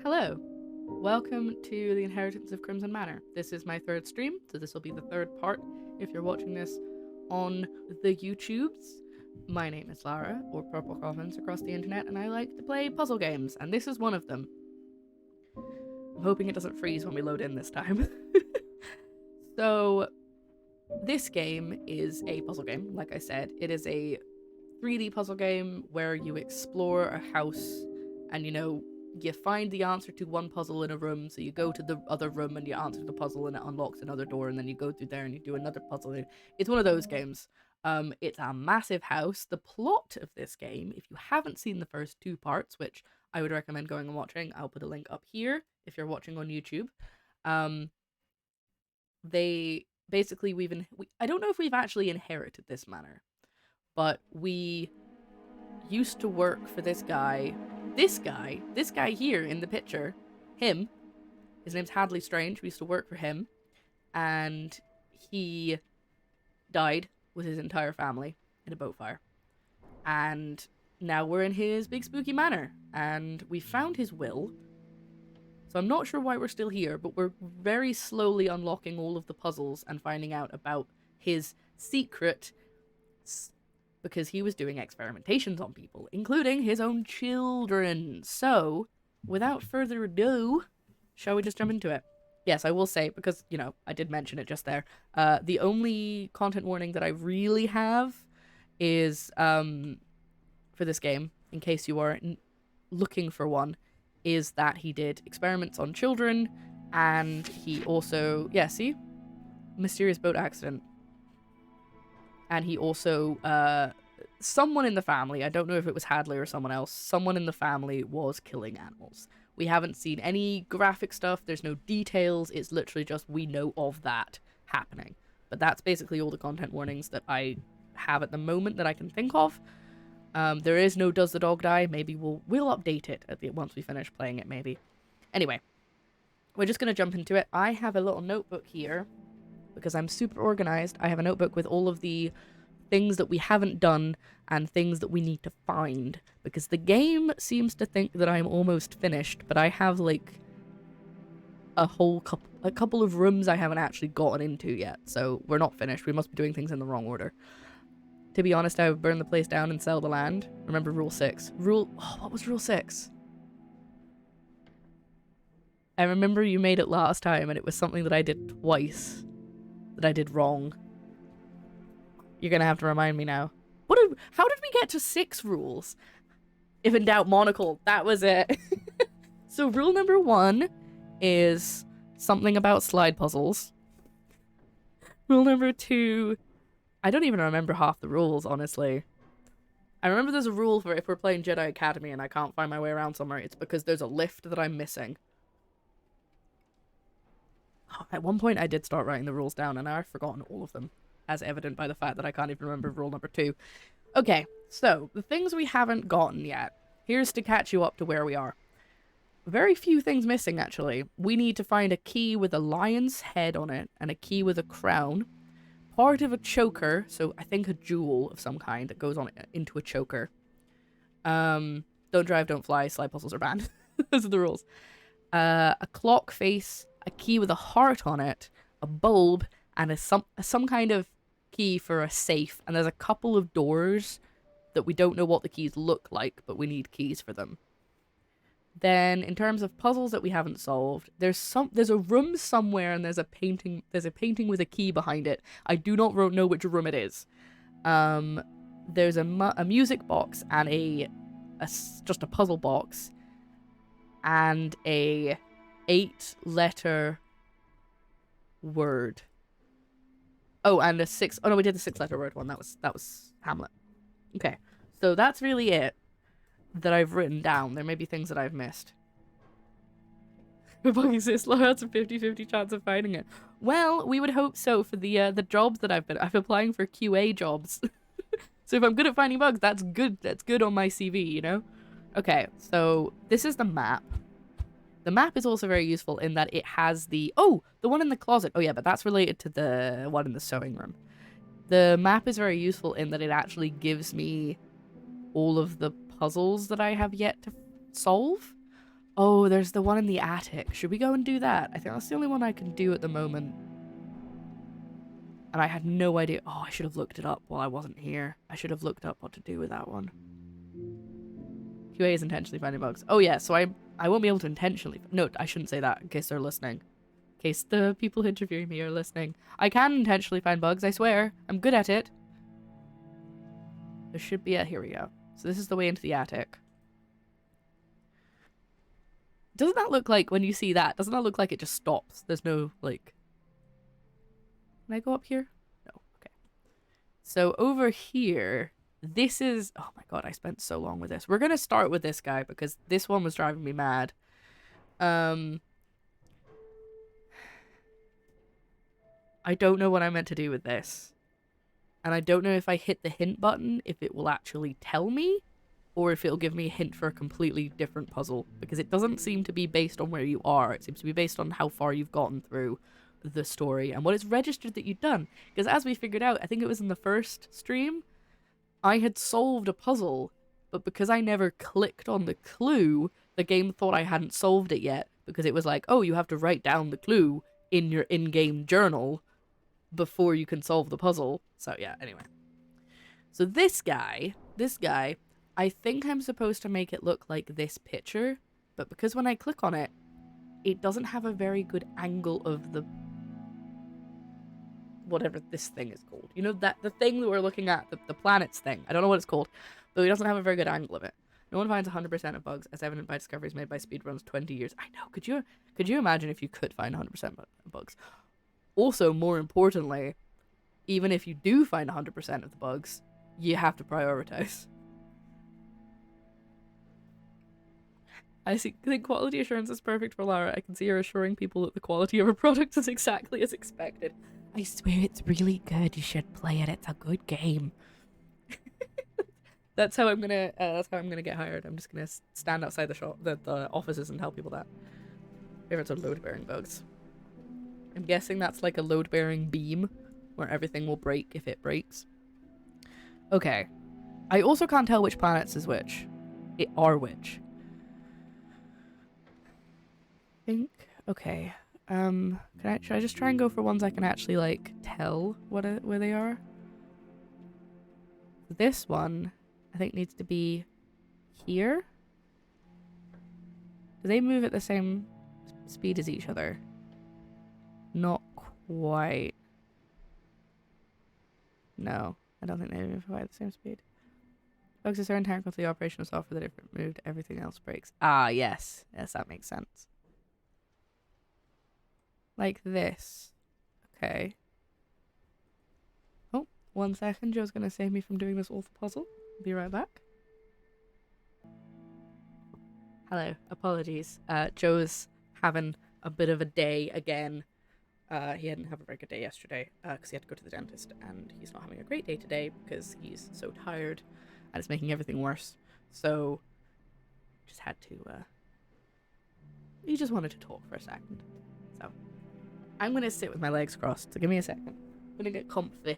Hello, welcome to the Inheritance of Crimson Manor. This is my third stream, so this will be the third part if you're watching this on the YouTubes. My name is Lara, or PurpleCoffins across the internet, and I like to play puzzle games, and this is one of them. I'm hoping it doesn't freeze when we load in this time. So, this game is a puzzle game, like I said. It is a 3D puzzle game where you explore a house and, you find the answer to one puzzle in a room, so you go to the other room and you answer the puzzle and it unlocks another door, and then you go through there and you do another puzzle. It's one of those games. It's a massive house. The plot of this game, if you haven't seen the first two parts, which I would recommend going and watching, I'll put a link up here if you're watching on YouTube. They basically I don't know if we've actually inherited this manor, but we used to work for this guy here in the picture, him. His name's Hadley Strange. We used to work for him, and he died with his entire family in a boat fire. And now we're in his big spooky manor, and we found his will. So I'm not sure why we're still here, but we're very slowly unlocking all of the puzzles and finding out about his secret, because he was doing experimentations on people, including his own children. So, without further ado, shall we just jump into it? Yes, I will say, because, I did mention it just there, the only content warning that I really have is, for this game, in case you are looking for one, is that he did experiments on children, and he also, see? Mysterious boat accident. And he also, someone in the family, I don't know if it was Hadley or someone else, someone in the family was killing animals. We haven't seen any graphic stuff, there's no details, it's literally just we know of that happening. But that's basically all the content warnings that I have at the moment that I can think of. There is no does the dog die. Maybe we'll update it once we finish playing it, maybe. Anyway, we're just going to jump into it. I have a little notebook here because I'm super organized. I have a notebook with all of the things that we haven't done and things that we need to find, because the game seems to think that I'm almost finished, but I have like a couple of rooms I haven't actually gotten into yet, so we're not finished. We must be doing things in the wrong order. To be honest, I would burn the place down and sell the land. Remember rule 6. What was rule 6? I remember you made it last time and it was something that I did twice that I did wrong. You're gonna have to remind me now. How did we get to 6 rules? If in doubt, monocle. That was it. So rule number 1 is something about slide puzzles. Rule number 2... I don't even remember half the rules, honestly. I remember there's a rule for if we're playing Jedi Academy and I can't find my way around somewhere, it's because there's a lift that I'm missing. Oh, at one point I did start writing the rules down and I've forgotten all of them, as evident by the fact that I can't even remember rule number 2. Okay, so the things we haven't gotten yet. Here's to catch you up to where we are. Very few things missing, actually. We need to find a key with a lion's head on it and a key with a crown. Part of a choker, so I think a jewel of some kind that goes on into a choker. Don't drive, don't fly, slide puzzles are banned. Those are the rules. A clock face, a key with a heart on it, a bulb, and some kind of key for a safe. And there's a couple of doors that we don't know what the keys look like, but we need keys for them. Then, in terms of puzzles that we haven't solved, there's a room somewhere and there's a painting with a key behind it. I do not know which room it is. There's a music box and just a puzzle box and a 8-letter word. Oh, and a 6. Oh no, we did the 6-letter word one. That was Hamlet. Okay, so that's really it that I've written down. There may be things that I've missed. Bugging Sisla, that's a 50-50 chance of finding it. Well, we would hope so for the jobs that I've been applying for QA jobs. So if I'm good at finding bugs, that's good. That's good on my CV, you know? Okay, so this is the map. The map is also very useful in that it has the one in the closet. Oh yeah, but that's related to the one in the sewing room. The map is very useful in that it actually gives me all of the puzzles that I have yet to solve. Oh, there's the one in the attic. Should we go and do that? I think that's the only one I can do at the moment. And I had no idea. Oh, I should have looked it up while I wasn't here. I should have looked up what to do with that one. QA is intentionally finding bugs. Oh yeah, so I won't be able to intentionally... No, I shouldn't say that in case they're listening. In case the people interviewing me are listening. I can intentionally find bugs, I swear. I'm good at it. There should be a... Here we go. So this is the way into the attic. Doesn't that look like, when you see that, doesn't that look like it just stops? There's no, like... Can I go up here? No. Okay. So over here, this is... Oh my god, I spent so long with this. We're going to start with this guy because this one was driving me mad. I don't know what I'm meant to do with this. And I don't know if I hit the hint button, if it will actually tell me, or if it'll give me a hint for a completely different puzzle. Because it doesn't seem to be based on where you are. It seems to be based on how far you've gotten through the story and what it's registered that you've done. Because as we figured out, I think it was in the first stream, I had solved a puzzle, but because I never clicked on the clue, the game thought I hadn't solved it yet. Because it was like, oh, you have to write down the clue in your in-game journal before you can solve the puzzle. So yeah, anyway. So this guy, I think I'm supposed to make it look like this picture, but because when I click on it, it doesn't have a very good angle of the... whatever this thing is called. You know, that the thing that we're looking at, the planets thing. I don't know what it's called, but it doesn't have a very good angle of it. No one finds 100% of bugs, as evident by discoveries made by speedruns 20 years. I know, could you imagine if you could find 100% of bugs? Also, more importantly, even if you do find 100% of the bugs, you have to prioritize. I think quality assurance is perfect for Lara. I can see her assuring people that the quality of her product is exactly as expected. I swear it's really good. You should play it. It's a good game. That's how I'm gonna get hired. I'm just gonna stand outside the offices and tell people that. Favorites are load-bearing bugs. I'm guessing that's like a load-bearing beam where everything will break if it breaks. Okay. I also can't tell which planets is which. Are which. Think. Okay. Should I just try and go for ones I can actually like tell where they are? This one, I think, needs to be here. Do they move at the same speed as each other? Not quite. No, I don't think they move quite at the same speed. Bugs are so integral to the operational software that if it moved, everything else breaks. Ah, yes. Yes, that makes sense. Like this. Okay. Oh, 1 second. Joe's gonna save me from doing this awful puzzle. Be right back. Hello. Apologies. Joe's having a bit of a day again. He didn't have a very good day yesterday because he had to go to the dentist, and he's not having a great day today because he's so tired and it's making everything worse. So, just had to, he just wanted to talk for a second. So, I'm gonna sit with my legs crossed, so give me a second. I'm gonna get comfy.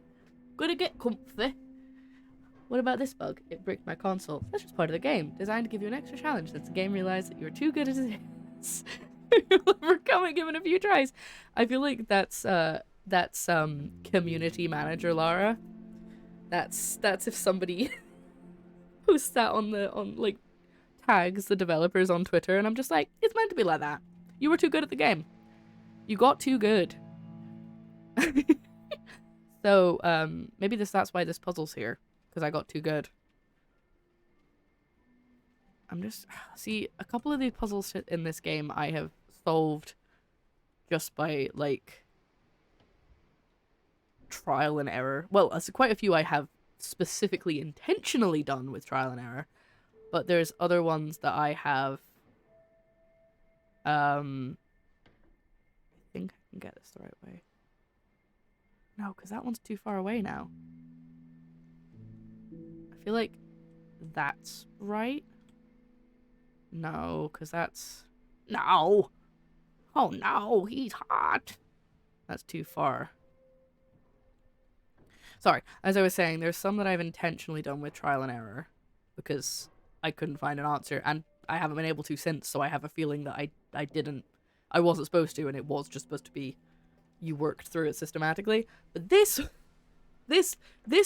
What about this bug? It bricked my console. That's just part of the game, designed to give you an extra challenge since the game realized that you were too good as it is. Overcome it given a few tries. I feel like that's community manager Lara. That's if somebody posts that on like tags the developers on Twitter, and I'm just like, it's meant to be like that. You were too good at the game. You got too good. So maybe that's why this puzzle's here, because I got too good. I'm just... See, a couple of the puzzles in this game I have solved just by, like, trial and error. Well, quite a few I have specifically intentionally done with trial and error. But there's other ones that I have... I think I can get this the right way. No, because that one's too far away now. I feel like that's right. No, because that's... No! Oh no, he's hot! That's too far. Sorry, as I was saying, there's some that I've intentionally done with trial and error. Because I couldn't find an answer. And I haven't been able to since, so I have a feeling that I wasn't supposed to, and it was just supposed to be you worked through it systematically. But this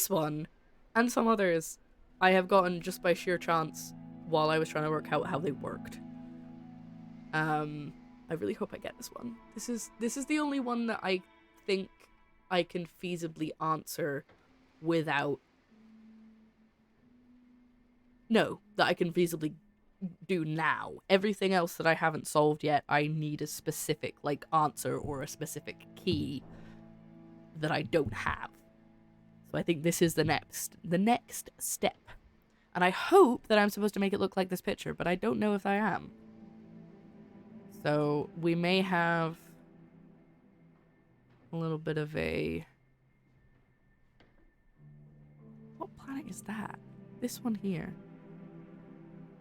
one, and some others, I have gotten just by sheer chance while I was trying to work out how they worked. I really hope I get this one. This is the only one that I think I can feasibly answer without... No, that I can feasibly do now. Everything else that I haven't solved yet, I need a specific, like, answer or a specific key that I don't have. So I think this is the next step. And I hope that I'm supposed to make it look like this picture, but I don't know if I am. So we may have a little bit of a... What planet is that? This one here.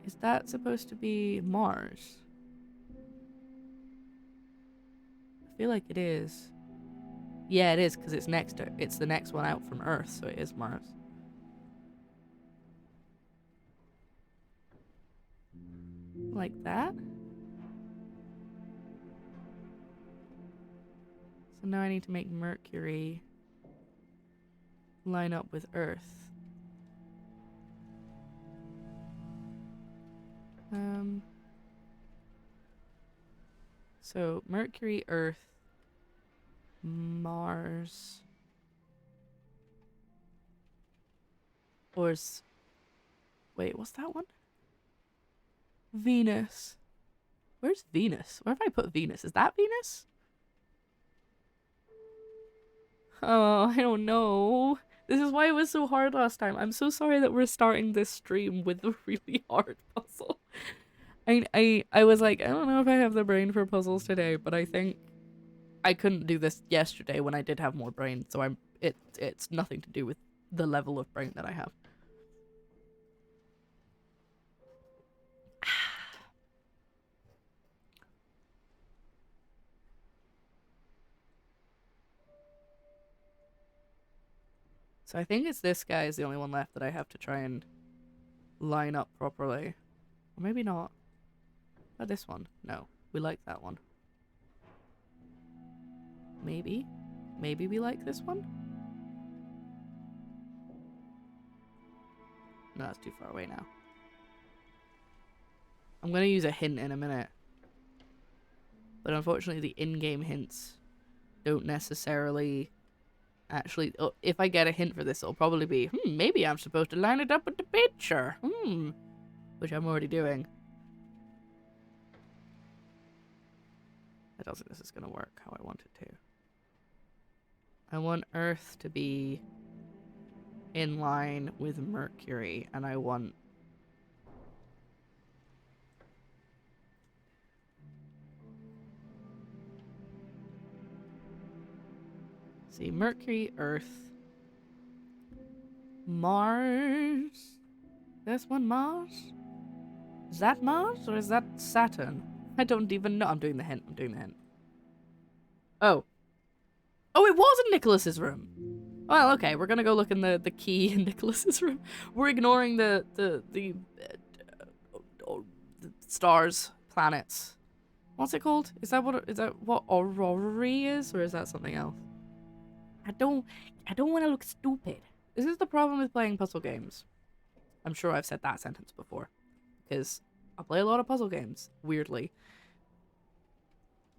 Is that supposed to be Mars? I feel like it is. Yeah, it is, because it's it's the next one out from Earth, so it is Mars. Like that? So now I need to make Mercury line up with Earth. So Mercury, Earth, Mars, or wait, what's that one? Venus. Where's Venus? Where have I put Venus? Is that Venus? Oh, I don't know. This is why it was so hard last time. I'm so sorry that we're starting this stream with a really hard puzzle. I was like, I don't know if I have the brain for puzzles today, but I think I couldn't do this yesterday when I did have more brain, so it's nothing to do with the level of brain that I have. So I think it's this guy is the only one left that I have to try and line up properly. Or maybe not. Oh, this one. No, we like that one. Maybe. Maybe we like this one? No, that's too far away now. I'm gonna use a hint in a minute. But unfortunately the in-game hints don't necessarily... Actually, if I get a hint for this, it'll probably be, maybe I'm supposed to line it up with the picture. Which I'm already doing. I don't think this is going to work how I want it to. I want Earth to be in line with Mercury, and I want... See, Mercury, Earth, Mars. This one Mars? Is that Mars or is that Saturn? I don't even know. I'm doing the hint. Oh. Oh, it was in Nicholas's room. Well, okay. We're gonna go look in the key in Nicholas's room. We're ignoring the stars, planets. What's it called? Is that what Aurora is, or is that something else? I don't want to look stupid. This is the problem with playing puzzle games. I'm sure I've said that sentence before. Because I play a lot of puzzle games, weirdly.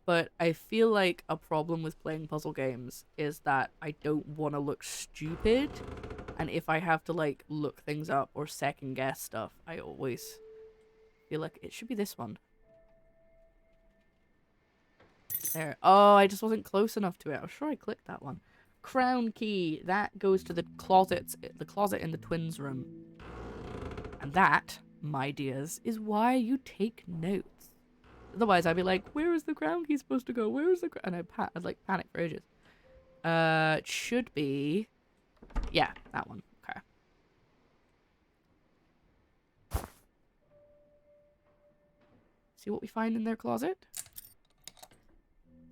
But I feel like a problem with playing puzzle games is that I don't want to look stupid. And if I have to, like, look things up or second guess stuff, I always feel like it should be this one. There. Oh, I just wasn't close enough to it. I'm sure I clicked that one. Crown key. That goes to the closet in the twins' room. And that, my dears, is why you take notes. Otherwise, I'd be like, where is the crown key supposed to go? Where is the crown? And I'd like panic for ages. It should be... Yeah, that one. Okay. See what we find in their closet?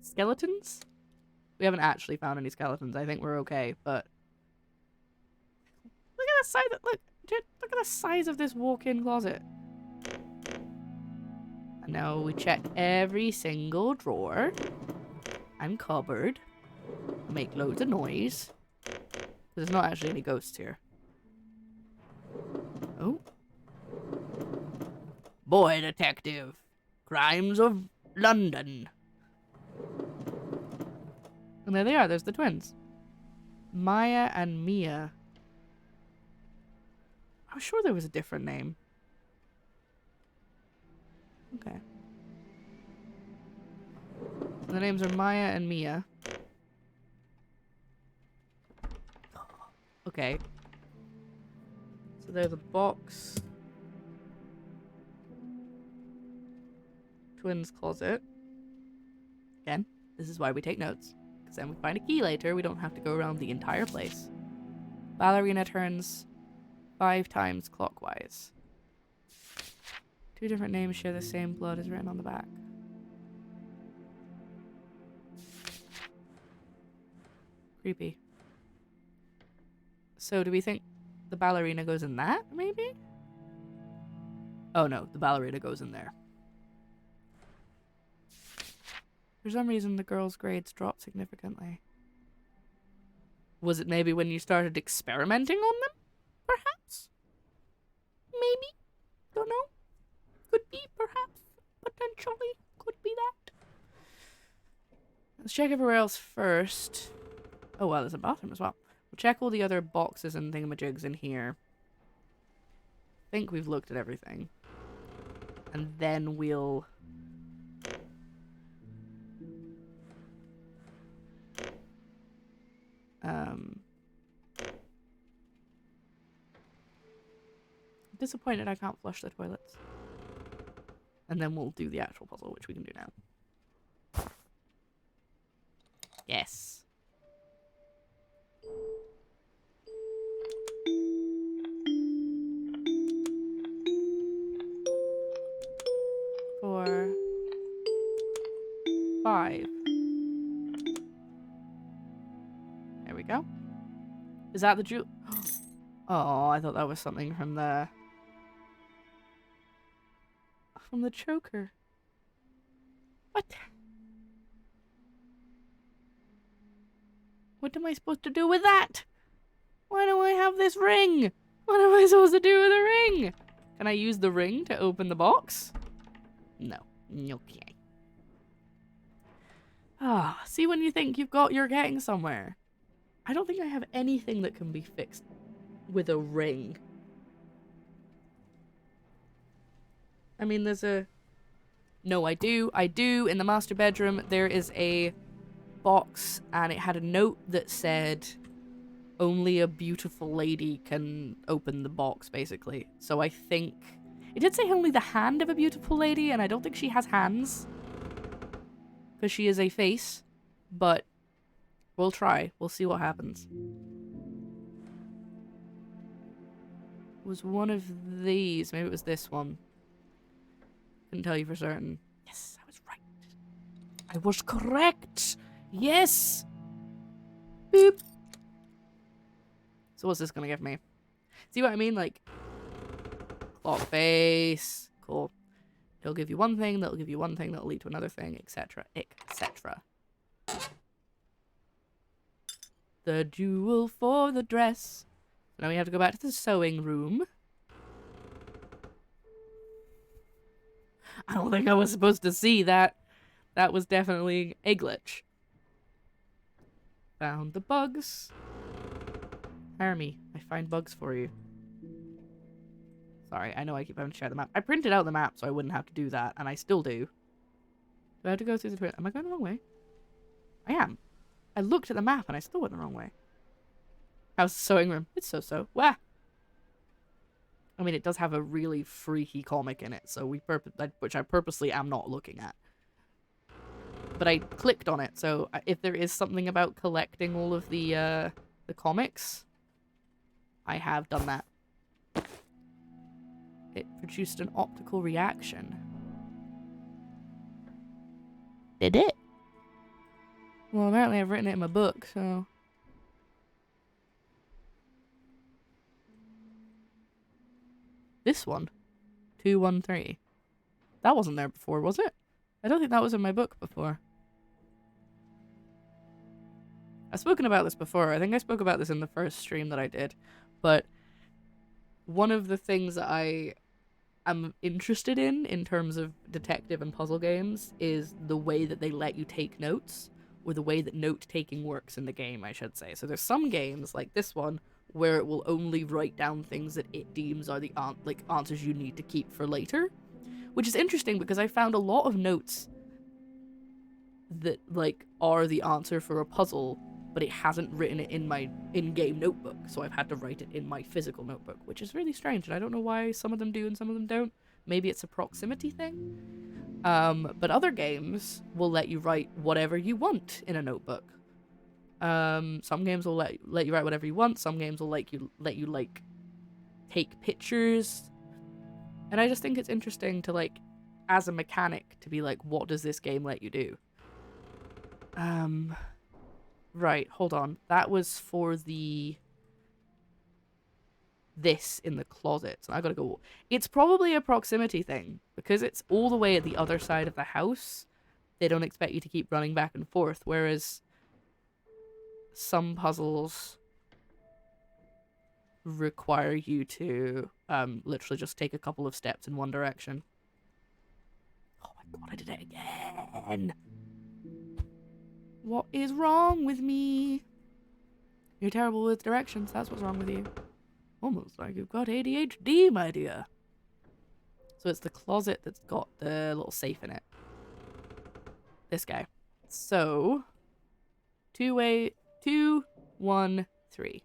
Skeletons? We haven't actually found any skeletons. I think we're okay, but... Look at the size of... Look at the size of this walk-in closet. Now we check every single drawer and cupboard. Make loads of noise. There's not actually any ghosts here. Oh. Boy detective. Crimes of London. And there they are. There's the twins. Maya and Mia. I'm sure there was a different name. Okay. The names are Maya and Mia. Okay. So there's a box. Twins closet. Again, this is why we take notes. Because then we find a key later, we don't have to go around the entire place. Ballerina turns 5 times clockwise. 2 different names share the same blood is written on the back. Creepy. So do we think the ballerina goes in that, maybe? Oh no, the ballerina goes in there. For some reason, the girls' grades dropped significantly. Was it maybe when you started experimenting on them? Perhaps? Maybe? Don't know. Could be, perhaps. Potentially. Could be that. Let's check everywhere else first. Oh, well, there's a bathroom as well. We'll check all the other boxes and thingamajigs in here. I think we've looked at everything. And then we'll... disappointed I can't flush the toilets. And then we'll do the actual puzzle, which we can do now. Yes. Four. 5. There we go. Is that the jewel? Oh, I thought that was something from the choker. What? What am I supposed to do with that? Why do I have this ring? What am I supposed to do with a ring? Can I use the ring to open the box? No. Okay. Ah, see when you think you're getting somewhere. I don't think I have anything that can be fixed with a ring. I mean, there's a... No, I do. In the master bedroom, there is a box, and it had a note that said, only a beautiful lady can open the box, basically. So I think... It did say only the hand of a beautiful lady, and I don't think she has hands. Because she is a face. But we'll try. We'll see what happens. It was one of these. Maybe it was this one. Couldn't tell you for certain. Yes, I was right. I was correct. Yes. Boop. So what's this gonna give me? See what I mean? Like, clock face. Cool. It'll give you one thing, that'll give you one thing, that'll lead to another thing, etc. etc. The jewel for the dress. Now we have to go back to the sewing room. I don't think I was supposed to see that. That was definitely a glitch. Found the bugs. Hire me. I find bugs for you. Sorry, I know I keep having to share the map. I printed out the map so I wouldn't have to do that, and I still do. Do I have to go through the twin? Am I going the wrong way? I am. I looked at the map and I still went the wrong way. How's the sewing room? It's so-so. Wah! I mean, it does have a really freaky comic in it, so which I purposely am not looking at. But I clicked on it, so if there is something about collecting all of the comics, I have done that. It produced an optical reaction. Did it? Well, apparently I've written it in my book, so... This one? 213. That wasn't there before, was it? I don't think that was in my book before. I've spoken about this before. I think I spoke about this in the first stream that I did. But one of the things that I am interested in terms of detective and puzzle games is the way that they let you take notes, or the way that note-taking works in the game, I should say. So there's some games, like this one, where it will only write down things that it deems are the answers you need to keep for later, which is interesting because I found a lot of notes that like are the answer for a puzzle, but it hasn't written it in my in-game notebook, so I've had to write it in my physical notebook, which is really strange, and I don't know why some of them do and some of them don't. Maybe it's a proximity thing. But other games will let you write whatever you want in a notebook. Some games will let you write whatever you want. Some games will let you like take pictures, and I just think it's interesting to like, as a mechanic, to be like, what does this game let you do? Right, hold on. That was for this in the closet. So I gotta go. It's probably a proximity thing, because it's all the way at the other side of the house. They don't expect you to keep running back and forth, whereas some puzzles require you to literally just take a couple of steps in one direction. Oh my god, I did it again! What is wrong with me? You're terrible with directions, that's what's wrong with you. Almost like you've got ADHD, my dear. So it's the closet that's got the little safe in it. This guy. So 2, 1, 3.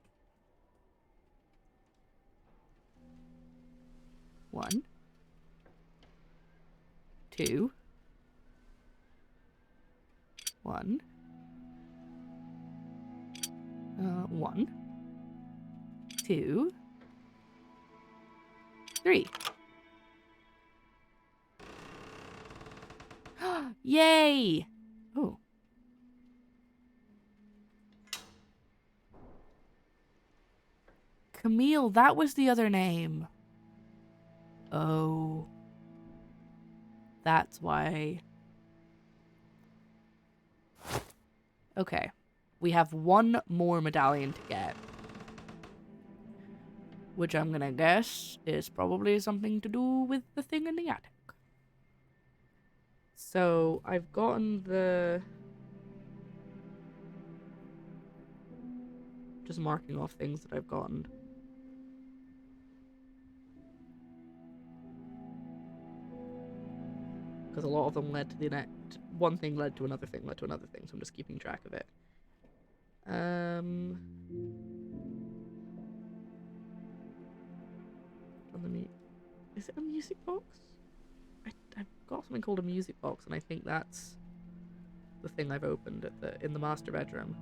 1, 2, 1, 1, 2, 3. Yay! Oh. Camille, that was the other name. Oh. That's why. Okay. We have one more medallion to get, which I'm gonna guess is probably something to do with the thing in the attic. So, I've gotten the... Just marking off things that I've gotten. Because a lot of them led to the next... One thing led to another thing, led to another thing, so I'm just keeping track of it. Is it a music box? I've got something called a music box, and I think that's the thing I've opened in the master bedroom.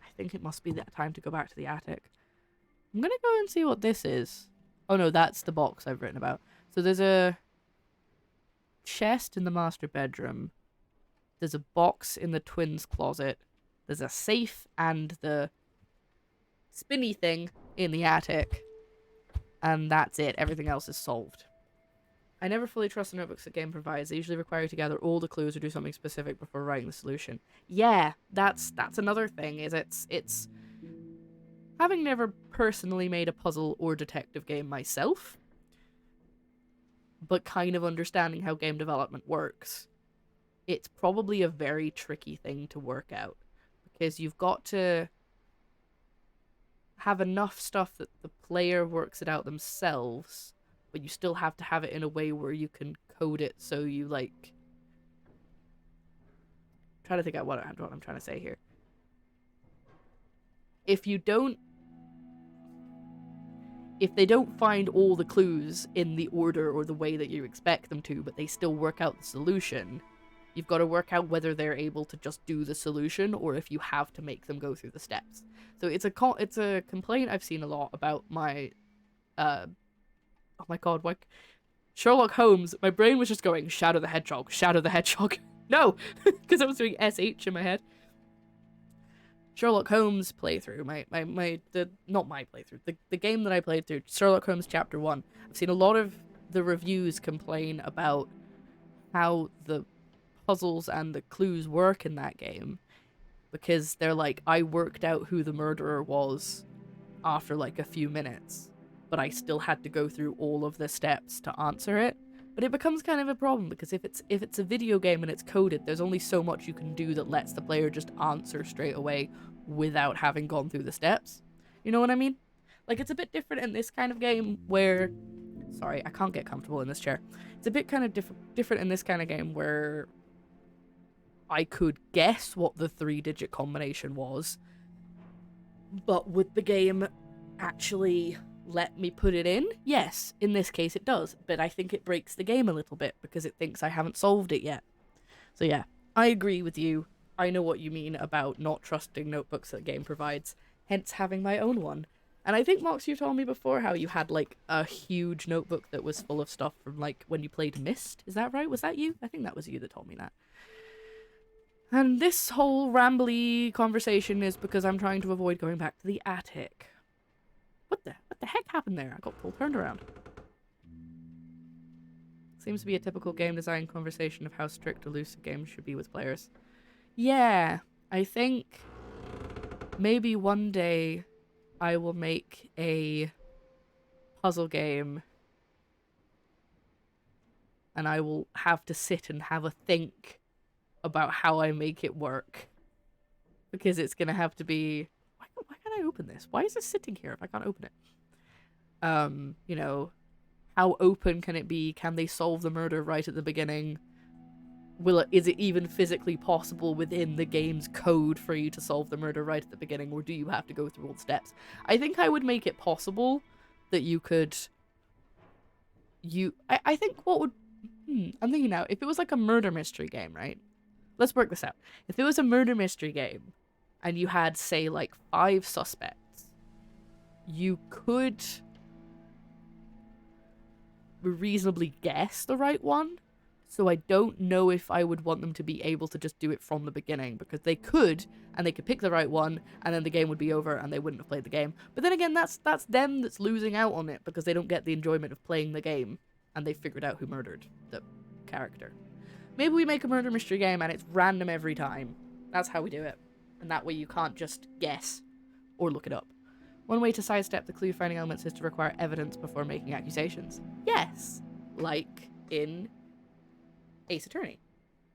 I think it must be that time to go back to the attic. I'm gonna go and see what this is. Oh no, that's the box I've written about. So there's a chest in the master bedroom. There's a box in the twins' closet. There's a safe and the spinny thing in the attic. And that's it. Everything else is solved. I never fully trust the notebooks that game provides. They usually require you to gather all the clues or do something specific before writing the solution. Yeah, that's another thing, is it's having never personally made a puzzle or detective game myself, but kind of understanding how game development works, it's probably a very tricky thing to work out, because you've got to have enough stuff that the player works it out themselves, but you still have to have it in a way where you can code it so you, like... I'm trying to think out what I'm trying to say here. If they don't find all the clues in the order or the way that you expect them to, but they still work out the solution, you've got to work out whether they're able to just do the solution or if you have to make them go through the steps. So it's a complaint I've seen a lot about my... oh my god, what? Sherlock Holmes. My brain was just going, Shadow the Hedgehog, Shadow the Hedgehog. No! Because I was doing SH in my head. Sherlock Holmes playthrough, not my playthrough, the game that I played through, Sherlock Holmes Chapter 1, I've seen a lot of the reviews complain about how the puzzles and the clues work in that game, because they're like, I worked out who the murderer was after like a few minutes, but I still had to go through all of the steps to answer it. But it becomes kind of a problem, because if it's a video game and it's coded, there's only so much you can do that lets the player just answer straight away without having gone through the steps. You know what I mean? Like, it's a bit different in this kind of game where... Sorry, I can't get comfortable in this chair. It's a bit kind of different in this kind of game where I could guess what the 3-digit combination was, but would the game actually let me put it in? Yes, in this case it does, but I think it breaks the game a little bit because it thinks I haven't solved it yet. So yeah, I agree with you. I know what you mean about not trusting notebooks that the game provides, hence having my own one. And I think, Mox, you told me before how you had, like, a huge notebook that was full of stuff from, like, when you played Myst. Is that right? Was that you? I think that was you that told me that. And this whole rambly conversation is because I'm trying to avoid going back to the attic. What the heck happened there? I got turned around. Seems to be a typical game design conversation of how strict elusive games should be with players. Yeah, I think maybe one day I will make a puzzle game and I will have to sit and have a think about how I make it work, because it's gonna have to be... Why can't I open this? Why is this sitting here if I can't open it? You know, how open can it be? Can they solve the murder right at the beginning? Is it even physically possible within the game's code for you to solve the murder right at the beginning, or do you have to go through all the steps? I think I would make it possible that you could... I think what would... I'm thinking now, if it was like a murder mystery game, right? Let's work this out. If it was a murder mystery game, and you had, say, like 5 suspects, you could reasonably guess the right one. So I don't know if I would want them to be able to just do it from the beginning, because they could, and they could pick the right one, and then the game would be over, and they wouldn't have played the game. But then again, that's them that's losing out on it, because they don't get the enjoyment of playing the game, and they figured out who murdered the character. Maybe we make a murder mystery game, and it's random every time. That's how we do it. And that way you can't just guess, or look it up. One way to sidestep the clue-finding elements is to require evidence before making accusations. Yes! Like in Ace Attorney.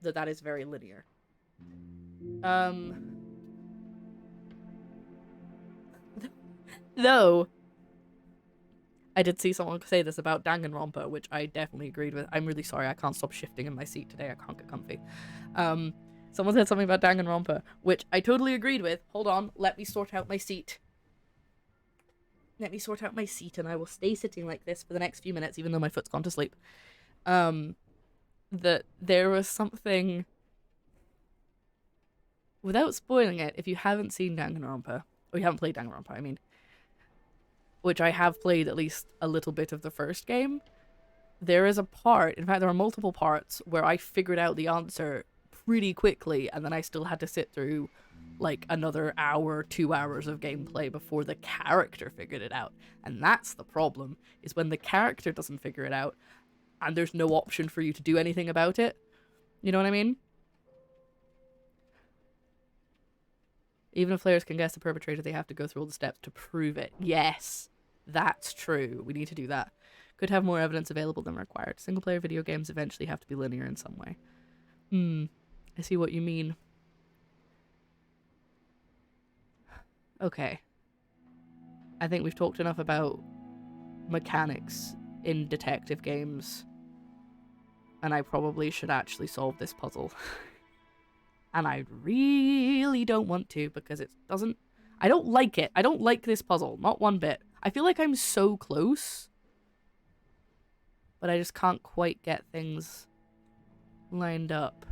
That is very linear. Though, I did see someone say this about Danganronpa, which I definitely agreed with. I'm really sorry, I can't stop shifting in my seat today. I can't get comfy. Someone said something about Danganronpa, which I totally agreed with. Hold on, let me sort out my seat. Let me sort out my seat, and I will stay sitting like this for the next few minutes, even though my foot's gone to sleep. That there was something... Without spoiling it, if you haven't seen Danganronpa, or you haven't played Danganronpa, I mean, which I have played at least a little bit of the first game, there is a part, in fact there are multiple parts, where I figured out the answer pretty quickly, and then I still had to sit through like another hour, 2 hours of gameplay before the character figured it out. And that's the problem, is when the character doesn't figure it out, and there's no option for you to do anything about it. You know what I mean? Even if players can guess the perpetrator, they have to go through all the steps to prove it. Yes, that's true. We need to do that. Could have more evidence available than required. Single-player video games eventually have to be linear in some way. I see what you mean. Okay. I think we've talked enough about mechanics in detective games, and I probably should actually solve this puzzle. And I really don't want to, because it doesn't... I don't like it. I don't like this puzzle. Not one bit. I feel like I'm so close, but I just can't quite get things lined up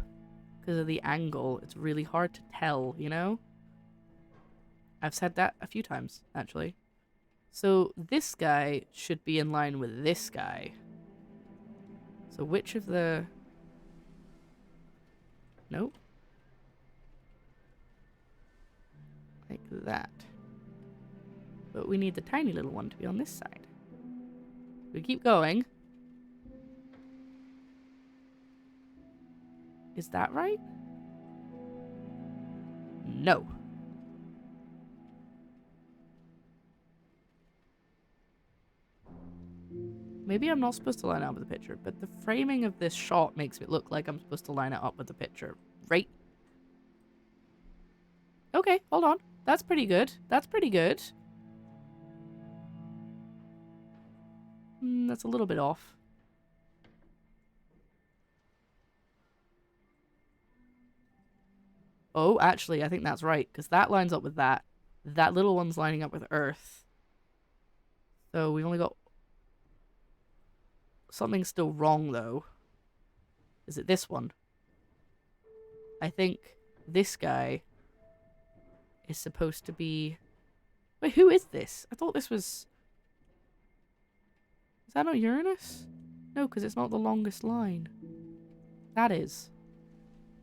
because of the angle. It's really hard to tell, you know? I've said that a few times, actually. So this guy should be in line with this guy. So which of the... Nope. that. But we need the tiny little one to be on this side. We keep going. Is that right? No. Maybe I'm not supposed to line it up with the picture, but the framing of this shot makes it look like I'm supposed to line it up with the picture. Right? Okay, hold on. That's pretty good. That's pretty good. That's a little bit off. Oh, actually, I think that's right, because that lines up with that. That little one's lining up with Earth. So we've only got... Something's still wrong, though. Is it this one? I think this guy is supposed to be... Wait, who is this? I thought this was... Is that not Uranus? No, because it's not the longest line. That is.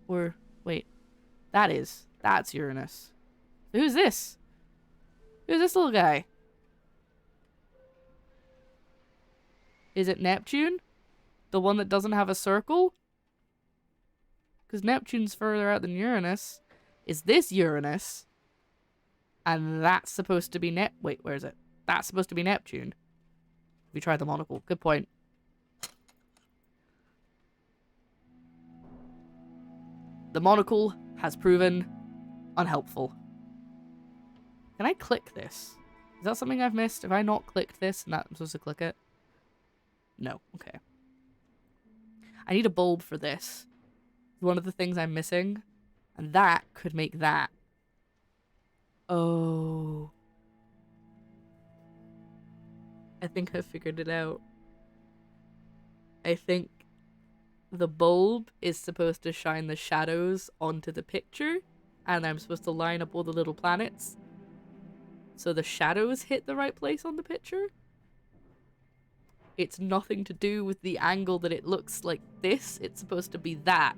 Or, wait. That is. That's Uranus. So who's this? Who's this little guy? Is it Neptune? The one that doesn't have a circle? Because Neptune's further out than Uranus. Is this Uranus? And that's supposed to be Wait, where is it? That's supposed to be Neptune. We tried the monocle. Good point. The monocle has proven unhelpful. Can I click this? Is that something I've missed? Have I not clicked this and that I'm supposed to click it? No. Okay. I need a bulb for this. It's one of the things I'm missing. And that could make that. Oh. I think I figured it out. I think the bulb is supposed to shine the shadows onto the picture, and I'm supposed to line up all the little planets so the shadows hit the right place on the picture. It's nothing to do with the angle that it looks like this. It's supposed to be that.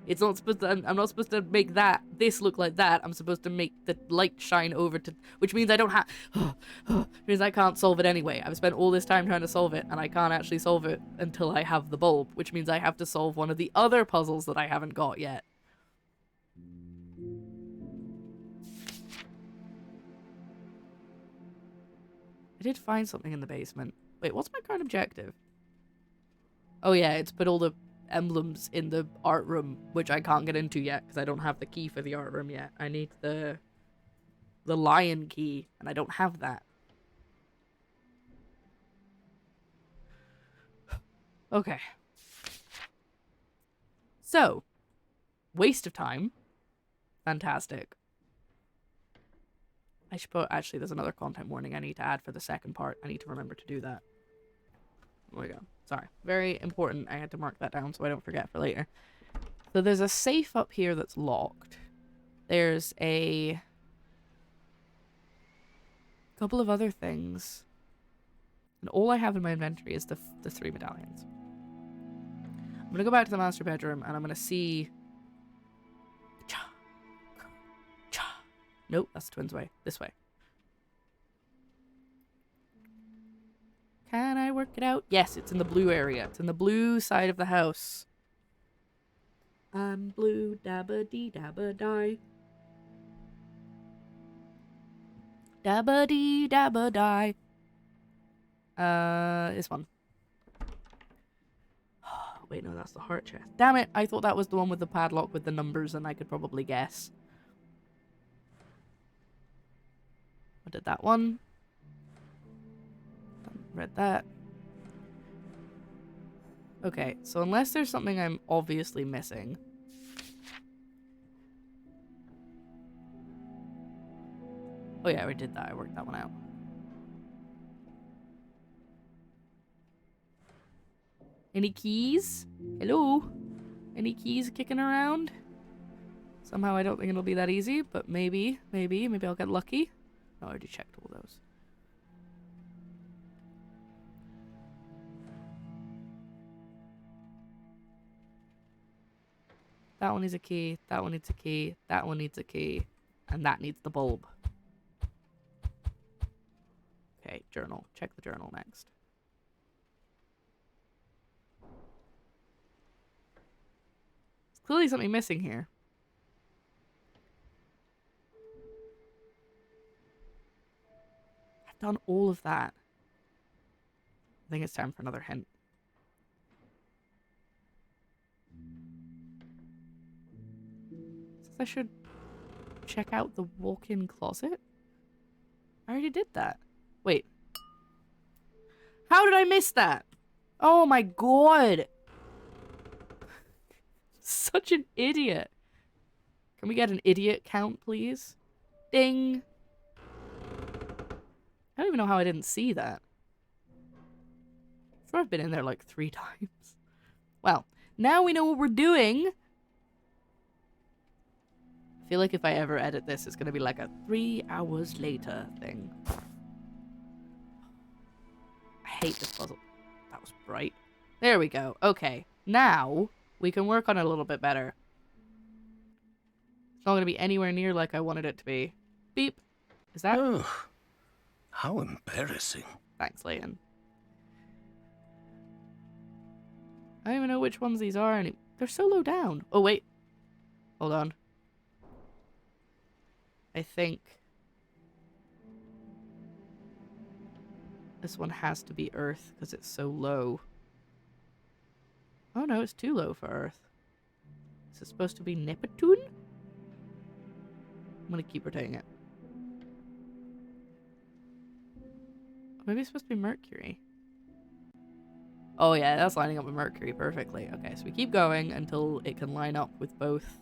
It's not supposed to, I'm not supposed to make this look like that. I'm supposed to make the light shine over to, which means I don't have, which means I can't solve it anyway. I've spent all this time trying to solve it, and I can't actually solve it until I have the bulb, which means I have to solve one of the other puzzles that I haven't got yet. I did find something in the basement. Wait, what's my current objective? Oh yeah, it's put all the emblems in the art room, which I can't get into yet because I don't have the key for the art room yet. I need the lion key, and I don't have that. Okay. So, waste of time. Fantastic. I should put, actually, there's another content warning I need to add for the second part. I need to remember to do that. There we go. Sorry. Very important. I had to mark that down so I don't forget for later. So there's a safe up here that's locked. There's a couple of other things. And all I have in my inventory is the 3 medallions. I'm going to go back to the master bedroom and I'm going to see... Nope, that's the twins' way. This way. Can I work it out? Yes, it's in the blue area. It's in the blue side of the house. I'm blue, dabba-dee, dabba-die. Dabba-dee, dabba-die. This one. Wait, no, that's the heart chest. Damn it, I thought that was the one with the padlock with the numbers and I could probably guess. I did that one. Read that. Okay, so unless there's something I'm obviously missing. Oh yeah, we did that. I worked that one out. Any keys? Hello? Any keys kicking around? Somehow I don't think it'll be that easy, but maybe I'll get lucky. Oh, I already checked all those. That one needs a key, that one needs a key, that one needs a key, and that needs the bulb. journal. Check the journal next. There's clearly something missing here. I've done all of that. I think it's time for another hint. I should check out the walk-in closet. I already did that. Wait. How did I miss that? Oh my god. Such an idiot. Can we get an idiot count, please? Ding. I don't even know how I didn't see that. I'm sure I've been in there like 3 times. Well, now we know what we're doing. I feel like if I ever edit this, it's going to be like a 3 hours later thing. I hate this puzzle. That was bright. There we go. Okay. Now, we can work on it a little bit better. It's not going to be anywhere near like I wanted it to be. Beep. Is that... Oh, how embarrassing. Thanks, Leighton. I don't even know which ones these are. They're so low down. Oh, wait. Hold on. I think this one has to be Earth because it's so low. Oh no, it's too low for Earth. Is it supposed to be Neptune? I'm gonna keep rotating it. Maybe it's supposed to be Mercury. Oh yeah, that's lining up with Mercury perfectly. Okay, so we keep going until it can line up with both.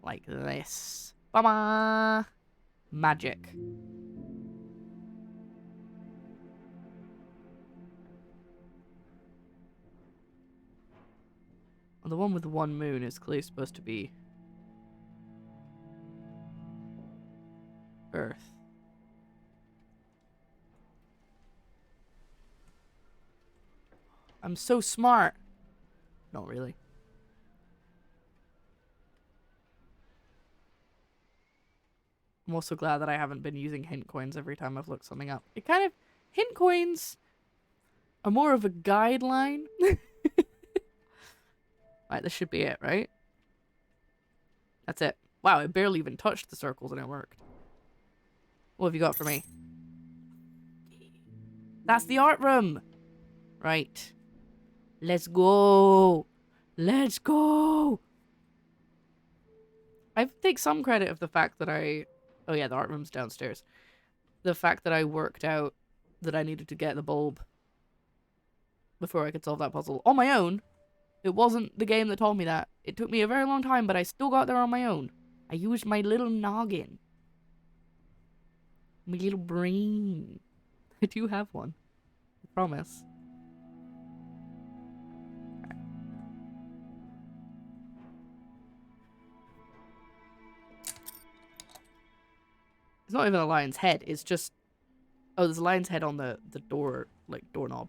Like this. Ba-ba! Magic. Well, the one with the 1 moon is clearly supposed to be Earth. I'm so smart. Not really. I'm also glad that I haven't been using hint coins every time I've looked something up. It kind of... Hint coins are more of a guideline. Right, this should be it, right? That's it. Wow, it barely even touched the circles and it worked. What have you got for me? That's the art room! Right. Let's go! Let's go! I take some credit of the fact that I... Oh yeah, the art room's downstairs. The fact that I worked out that I needed to get the bulb before I could solve that puzzle on my own. It wasn't the game that told me that. It took me a very long time, but I still got there on my own. I used my little noggin. My little brain. I do have one. I promise. It's not even a lion's head, it's just... Oh, there's a lion's head on the door, like, doorknob.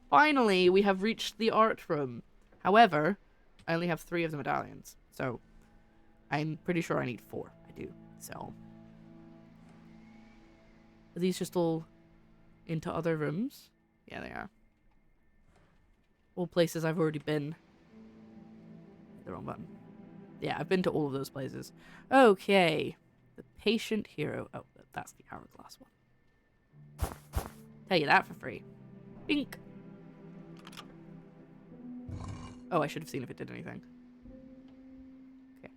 Finally, we have reached the art room. However, I only have 3 of the medallions, so I'm pretty sure I need 4. I do, so... Are these just all into other rooms? Yeah, they are. All places I've already been. The wrong button. Yeah, I've been to all of those places. Okay. The patient hero. Oh, that's the hourglass one. Tell you that for free. Bink. Oh, I should have seen if it did anything. Okay.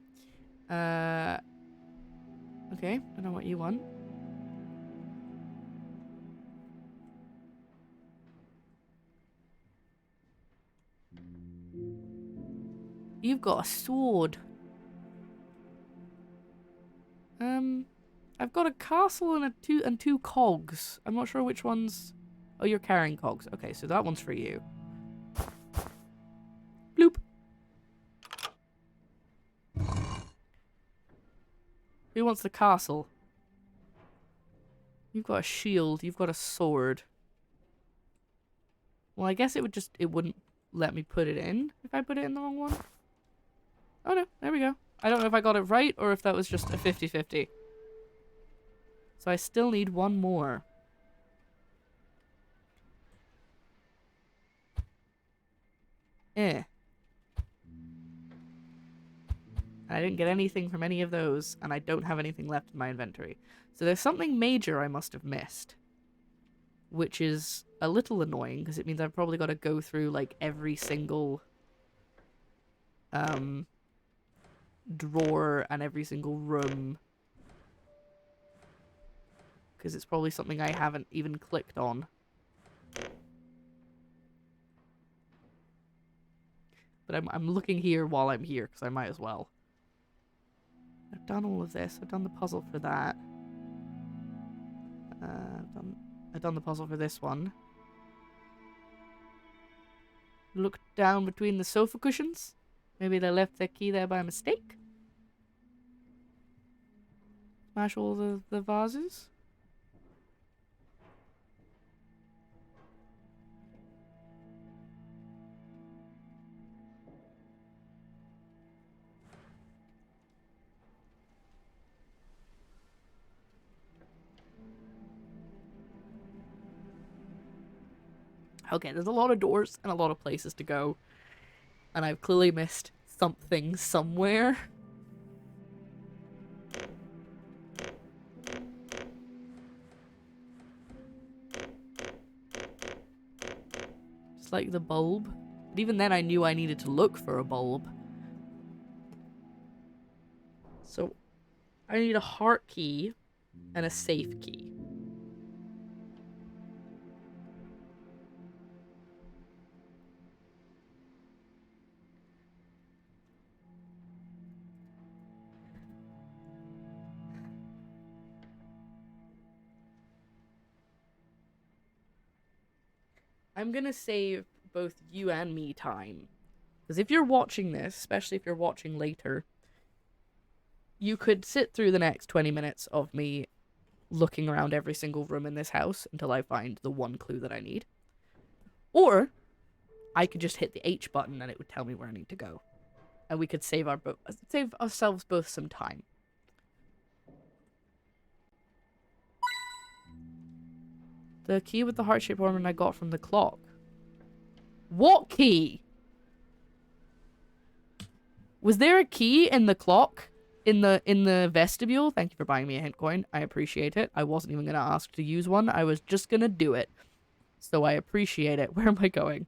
Okay, I don't know what you want. You've got a sword. I've got a castle and two cogs. I'm not sure which ones. Oh, you're carrying cogs. Okay, so that one's for you. Bloop. Who wants the castle? You've got a shield. You've got a sword. Well, I guess it wouldn't let me put it in if I put it in the wrong one. Oh no, there we go. I don't know if I got it right or if that was just a 50-50. So I still need one more. Eh. I didn't get anything from any of those, and I don't have anything left in my inventory. So there's something major I must have missed. Which is a little annoying, because it means I've probably got to go through, like, every single drawer and every single room. Because it's probably something I haven't even clicked on. But I'm looking here while I'm here, because I might as well. I've done all of this. I've done the puzzle for that. I've done the puzzle for this one. Look down between the sofa cushions. Maybe they left their key there by mistake. Smash all the vases. Okay, there's a lot of doors and a lot of places to go. And I've clearly missed something somewhere. Just like the bulb. But even then I knew I needed to look for a bulb. So I need a heart key and a safe key. I'm gonna save both you and me time. Because if you're watching this, especially if you're watching later, you could sit through the next 20 minutes of me looking around every single room in this house until I find the one clue that I need. Or I could just hit the H button and it would tell me where I need to go. And we could save ourselves both some time. The key with the heart-shaped ornament I got from the clock. What key? Was there a key in the clock? In the vestibule? Thank you for buying me a hint coin. I appreciate it. I wasn't even gonna ask to use one. I was just gonna do it. So I appreciate it. Where am I going?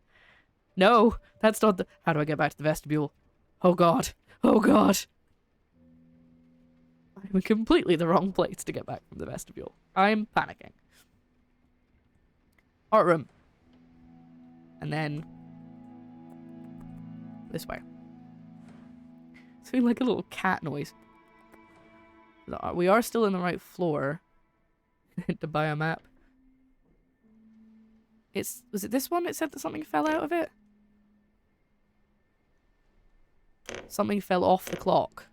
No, that's not the... How do I get back to the vestibule? Oh god. Oh god. I'm in completely the wrong place to get back from the vestibule. I'm panicking. Art room. And then... this way. It's doing like a little cat noise. We are still in the right floor. To buy a map. Was it this one? It said that something fell out of it? Something fell off the clock.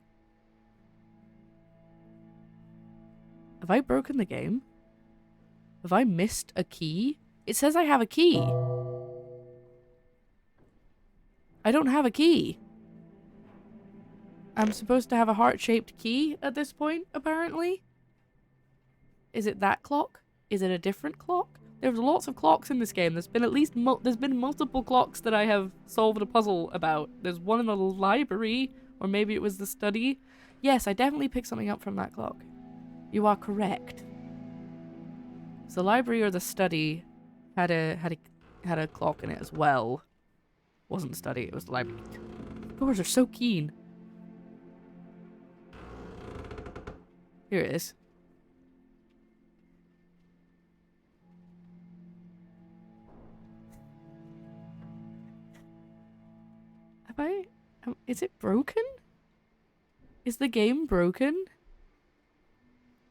Have I broken the game? Have I missed a key? It says I have a key. I don't have a key. I'm supposed to have a heart-shaped key at this point, apparently. Is it that clock? Is it a different clock? There's lots of clocks in this game. There's been at least there's been multiple clocks that I have solved a puzzle about. There's one in the library, or maybe it was the study. Yes, I definitely picked something up from that clock. You are correct. So the library or the study had a clock in it as well. Wasn't the study, it was the library. Doors are so keen. Here it is. Is it broken? Is the game broken?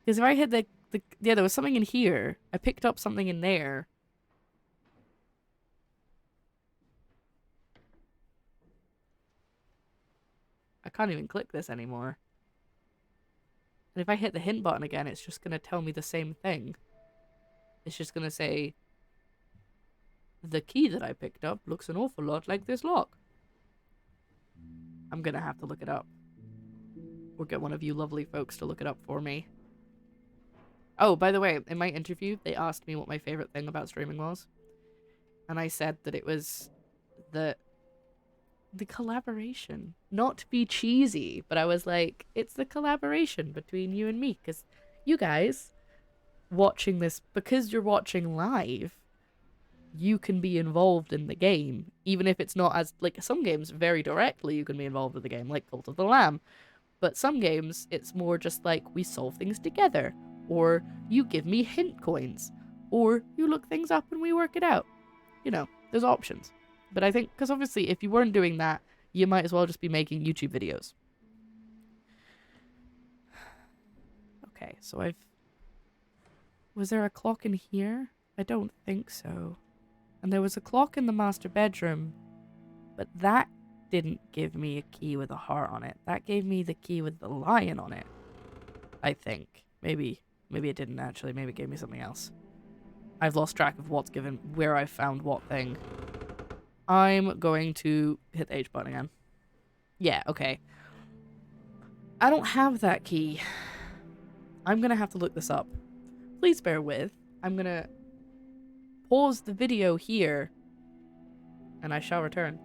Because if I hit yeah, there was something in here. I picked up something in there. I can't even click this anymore. And if I hit the hint button again, it's just gonna tell me the same thing. It's just gonna say, the key that I picked up looks an awful lot like this lock. I'm gonna have to look it up. Or get one of you lovely folks to look it up for me. Oh, by the way, in my interview, they asked me what my favorite thing about streaming was. And I said that it was that The collaboration. Not to be cheesy, but I was like, it's the collaboration between you and me, because you guys watching this, because you're watching live, you can be involved in the game, even if it's not as, like, some games very directly you can be involved with the game, like Cult of the Lamb, but some games it's more just like we solve things together, or you give me hint coins, or you look things up and we work it out. You know, there's options. But I think, because obviously if you weren't doing that, you might as well just be making YouTube videos. Okay, so I've... Was there a clock in here? I don't think so. And there was a clock in the master bedroom, but that didn't give me a key with a heart on it. That gave me the key with the lion on it, I think. Maybe it didn't actually. Maybe it gave me something else. I've lost track of what's given, where I found what thing. I'm going to hit the H button again. Yeah, okay. I don't have that key. I'm gonna have to look this up. Please bear with. I'm gonna pause the video here, and I shall return.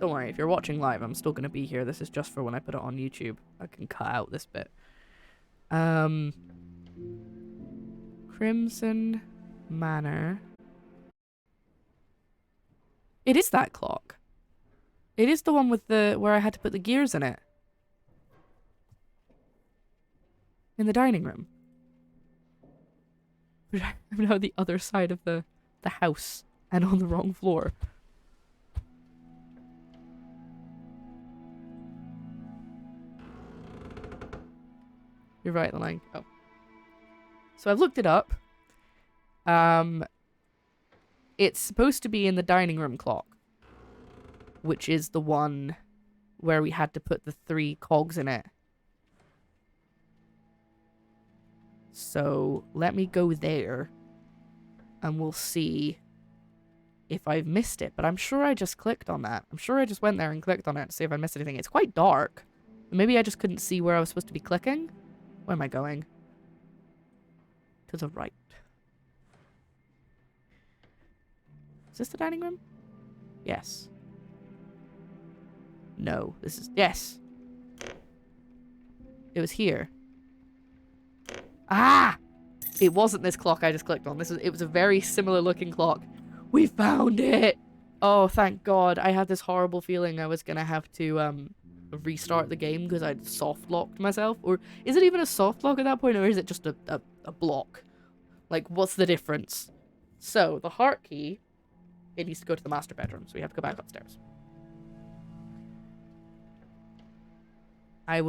Don't worry, if you're watching live, I'm still gonna be here. This is just for when I put it on YouTube. I can cut out this bit. Crimson Manor. It is that clock. It is the one with the where I had to put the gears in it. In the dining room. I'm now the other side of the house and on the wrong floor. You're right, the line. Oh. So I've looked it up. It's supposed to be in the dining room clock, which is the one where we had to put the 3 cogs in it. So let me go there and we'll see if I've missed it. But I'm sure I just clicked on that. I'm sure I just went there and clicked on it to see if I missed anything. It's quite dark. Maybe I just couldn't see where I was supposed to be clicking. Where am I going? To the right. Is this the dining room? Yes. No, this is... Yes! It was here. Ah! It wasn't this clock I just clicked on. It was a very similar looking clock. We found it! Oh, thank God. I had this horrible feeling I was gonna have to restart the game because I'd soft locked myself. Or is it even a soft lock at that point, or is it just a block? Like, what's the difference? So, the heart key, it needs to go to the master bedroom, so we have to go back upstairs. I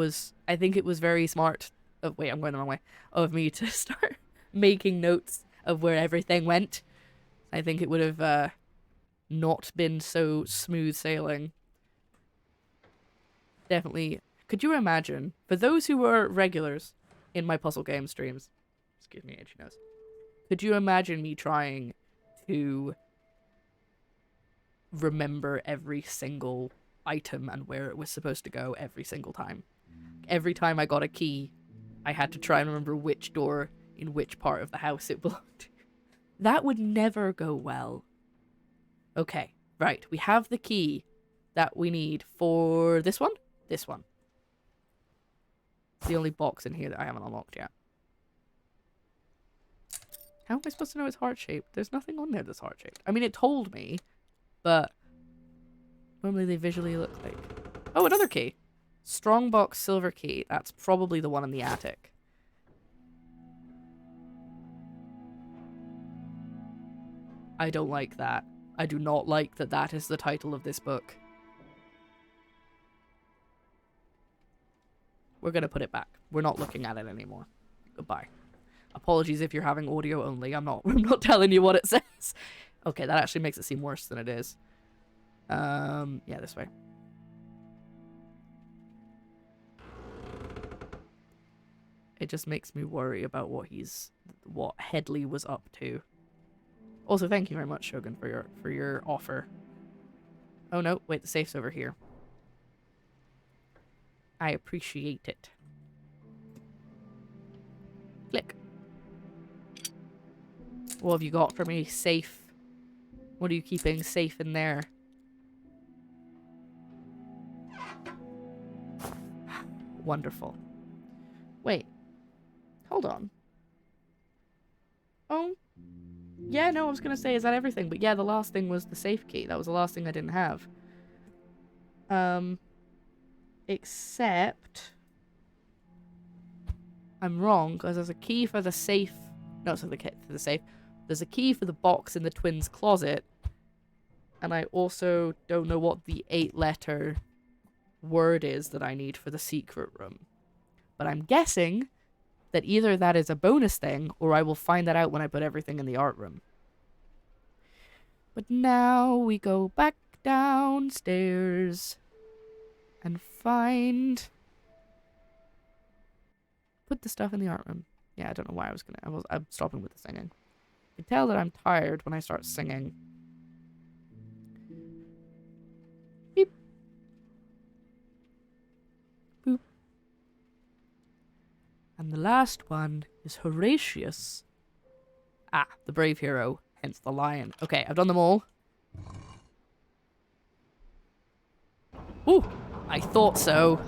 think it was very smart. Oh, wait, I'm going the wrong way. Of me to start making notes of where everything went. I think it would have not been so smooth sailing. Definitely. Could you imagine, for those who were regulars in my puzzle game streams, excuse me, itchy nose, could you imagine me trying to remember every single item and where it was supposed to go every single time? Every time I got a key, I had to try and remember which door in which part of the house it belonged to. That would never go well. Okay, right. We have the key that we need for this one? This one. It's the only box in here that I haven't unlocked yet. How am I supposed to know it's heart-shaped? There's nothing on there that's heart-shaped. I mean, it told me, but normally they visually look like... Oh, another key. Strongbox silver key. That's probably the one in the attic. I don't like that. I do not like that that is the title of this book. We're gonna put it back. We're not looking at it anymore. Goodbye. Apologies if you're having audio only. I'm not telling you what it says. Okay, that actually makes it seem worse than it is. Yeah, this way. It just makes me worry about what Headley was up to. Also, thank you very much, Shogun, for your offer. Oh no, wait, the safe's over here. I appreciate it. Click. What have you got for me? Safe. What are you keeping safe in there? Wonderful. Wait. Hold on. Oh. Yeah, no, I was gonna say, is that everything? But yeah, the last thing was the safe key. That was the last thing I didn't have. Except... I'm wrong, because there's a key for the safe... No, so for the safe. There's a key for the box in the twins' closet. And I also don't know what the 8-letter word is that I need for the secret room. But I'm guessing that either that is a bonus thing, or I will find that out when I put everything in the art room. But now we go back downstairs and find... Put the stuff in the art room. Yeah, I don't know why I'm stopping with the singing. You can tell that I'm tired when I start singing. Beep. Boop. And the last one is Horatius. Ah, the brave hero, hence the lion. Okay, I've done them all. Ooh, I thought so.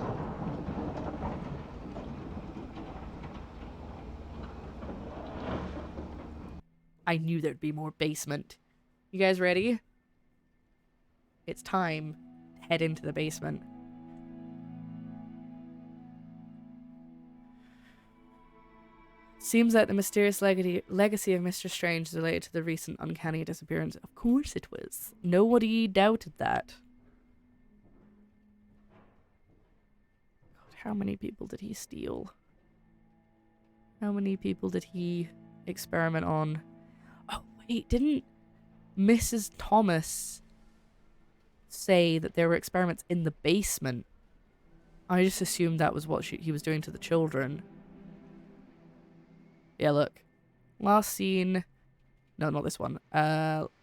I knew there'd be more basement. You guys ready? It's time to head into the basement. Seems that the mysterious legacy of Mr. Strange is related to the recent uncanny disappearance. Of course it was. Nobody doubted that. God, how many people did he steal? How many people did he experiment on? Oh, wait, didn't Mrs. Thomas say that there were experiments in the basement? I just assumed that was what he was doing to the children. Yeah, look. Last seen... No, not this one.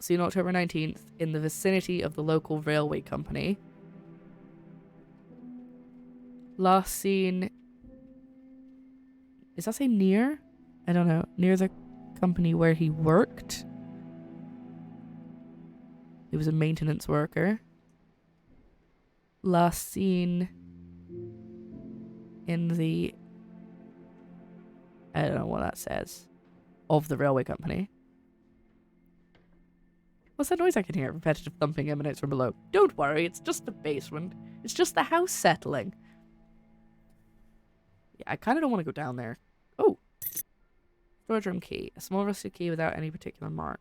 Seen October 19th in the vicinity of the local railway company. Last seen... Does that say near? I don't know. Near the company where he worked. He was a maintenance worker. Last seen in the... I don't know what that says. Of the railway company. What's that noise I can hear? Repetitive thumping emanates from below. Don't worry, it's just the basement. It's just the house settling. Yeah, I kind of don't want to go down there. Oh. Storage room key. A small rusty key without any particular mark.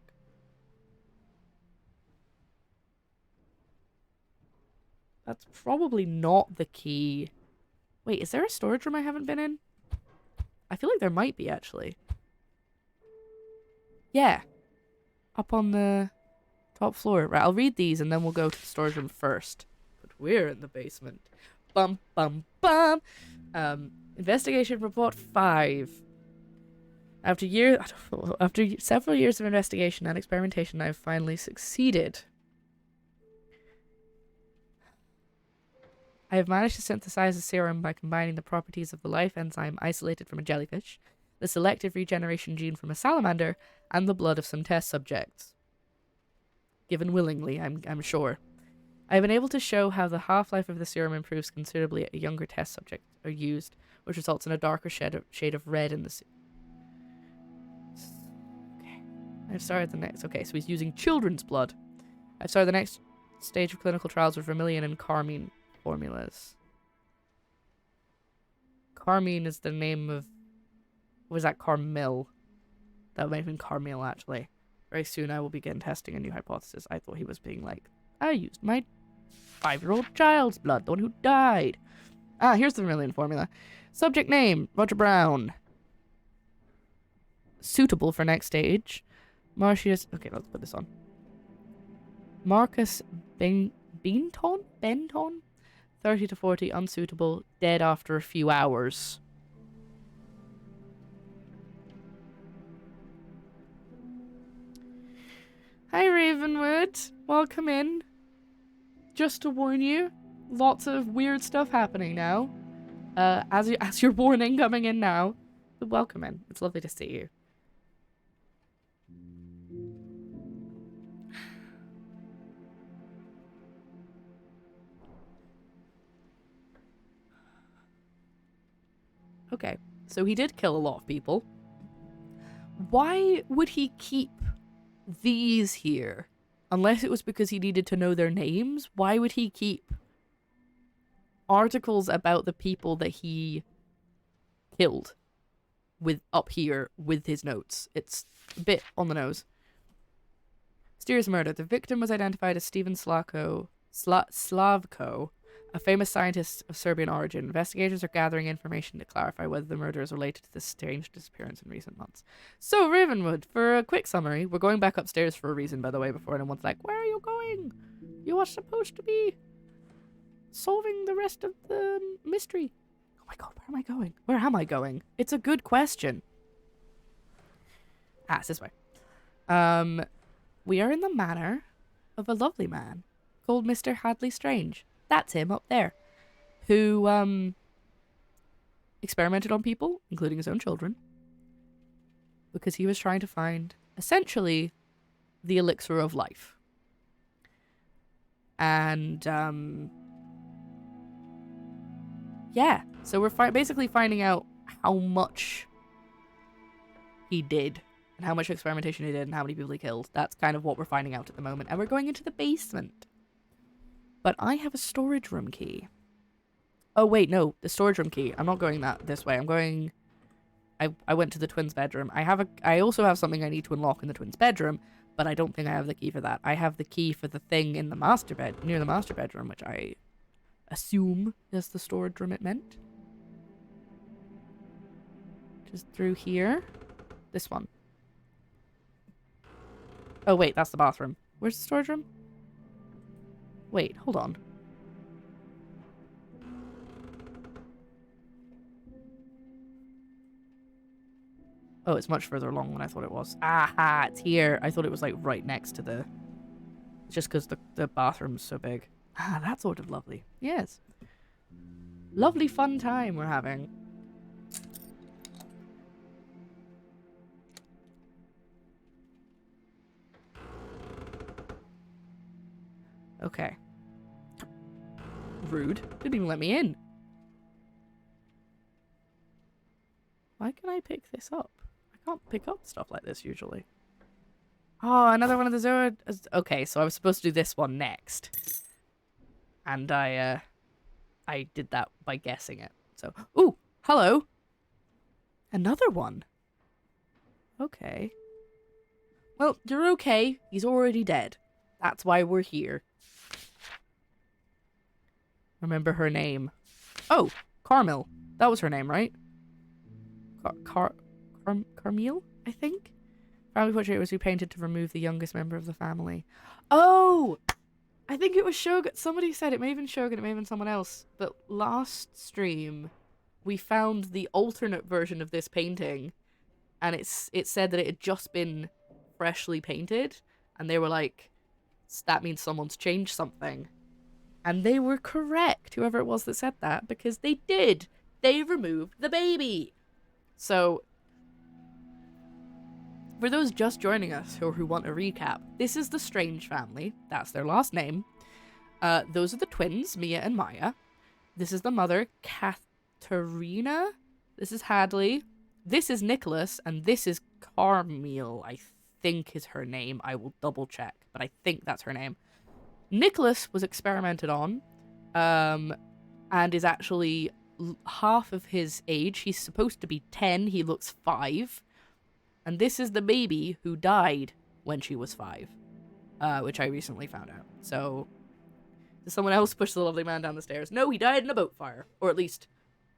That's probably not the key. Wait, is there a storage room I haven't been in? I feel like there might be, actually. Yeah. Up on the top floor. Right, I'll read these and then we'll go to the storage room first. But we're in the basement. Bum, bum, bum. Investigation report 5. After several years of investigation and experimentation, I've finally succeeded. I have managed to synthesize a serum by combining the properties of the life enzyme isolated from a jellyfish, the selective regeneration gene from a salamander, and the blood of some test subjects. Given willingly, I'm sure. I have been able to show how the half-life of the serum improves considerably at younger test subjects are used, which results in a darker shade of red in the serum. Okay. I've started the next... Okay, so he's using children's blood. I've started the next stage of clinical trials with vermilion and carmine formulas. Carmine is the name of... Was that Carmel? That might have been Carmel, actually. Very soon I will begin testing a new hypothesis. I thought he was being like, I used my 5-year-old child's blood, the one who died. Ah, here's the vermilion formula. Subject name, Roger Brown. Suitable for next stage. Marcius... Okay, let's put this on. Marcus Benton? 30 to 40, unsuitable, dead after a few hours. Hi, Ravenwood. Welcome in. Just to warn you, lots of weird stuff happening now. As your warning coming in now. But welcome in. It's lovely to see you. Okay, so he did kill a lot of people. Why would he keep these here? Unless it was because he needed to know their names, why would he keep articles about the people that he killed with up here with his notes? It's a bit on the nose. Mysterious murder. The victim was identified as Stephen Slavko, a famous scientist of Serbian origin. Investigators are gathering information to clarify whether the murder is related to this strange disappearance in recent months. So, Ravenwood, for a quick summary, we're going back upstairs for a reason, by the way, before anyone's like, where are you going? You are supposed to be solving the rest of the mystery. Oh my god, where am I going? Where am I going? It's a good question. Ah, it's this way. We are in the manor of a lovely man called Mr. Hadley Strange. That's him up there, who experimented on people, including his own children, because he was trying to find, essentially, the elixir of life. And, yeah. So we're basically finding out how much he did, and how much experimentation he did, and how many people he killed. That's kind of what we're finding out at the moment. And we're going into the basement. But I have a storage room key. Oh, wait, no. The storage room key. I'm not going this way. I'm going... I went to the twins' bedroom. I also have something I need to unlock in the twins' bedroom, but I don't think I have the key for that. I have the key for the thing in the near the master bedroom, which I assume is the storage room it meant. Just through here. This one. Oh, wait, that's the bathroom. Where's the storage room? Wait, hold on. Oh, it's much further along than I thought it was. Aha, it's here. I thought it was like right next to the... Just because the bathroom's so big. Ah, that's sort of lovely. Yes. Lovely fun time we're having. Okay. Rude. Didn't even let me in. Why can I pick this up? I can't pick up stuff like this usually. Oh, another one of the Zoa... Okay, so I was supposed to do this one next. And I did that by guessing it. So, ooh, hello. Another one. Okay. Well, you're okay. He's already dead. That's why we're here. Remember her name. Oh, Carmel. That was her name, right? Carmel, I think? Family portrait was repainted to remove the youngest member of the family. Oh! I think it was Shogun. Somebody said it may have been Shogun, it may have been someone else. But last stream, we found the alternate version of this painting. And it said that it had just been freshly painted. And they were like, that means someone's changed something. And they were correct, whoever it was that said that, because they did. They removed the baby. So, for those just joining us or who want a recap, this is the Strange family. That's their last name. Those are the twins, Mia and Maya. This is the mother, Katharina. This is Hadley. This is Nicholas, and this is Carmel, I think is her name. I will double check, but I think that's her name. Nicholas was experimented on, and is actually half of his age. He's supposed to be 10. He looks 5. And this is the baby who died when she was 5, which I recently found out. So, did someone else push the lovely man down the stairs? No, he died in a boat fire. Or at least,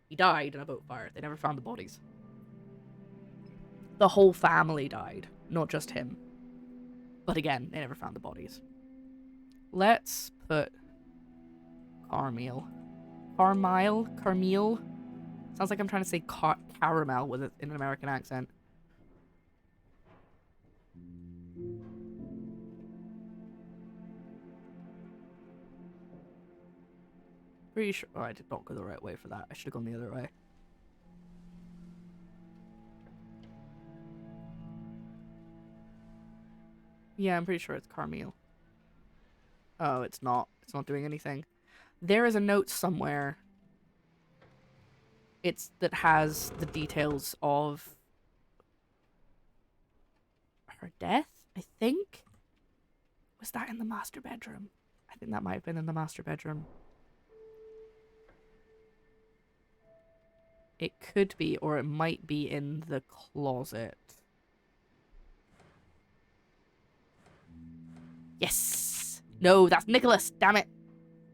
he died in a boat fire. They never found the bodies. The whole family died, not just him. But again, they never found the bodies. Let's put Carmel. Carmel. Sounds like I'm trying to say caramel with it in an American accent. Pretty sure. Oh, I did not go the right way for that. I should have gone the other way. Yeah, I'm pretty sure it's Carmel. Oh, it's not. It's not doing anything. There is a note somewhere that has the details of her death, I think. Was that in the master bedroom? I think that might have been in the master bedroom. It could be, or it might be in the closet. Yes! No, that's Nicholas! Damn it!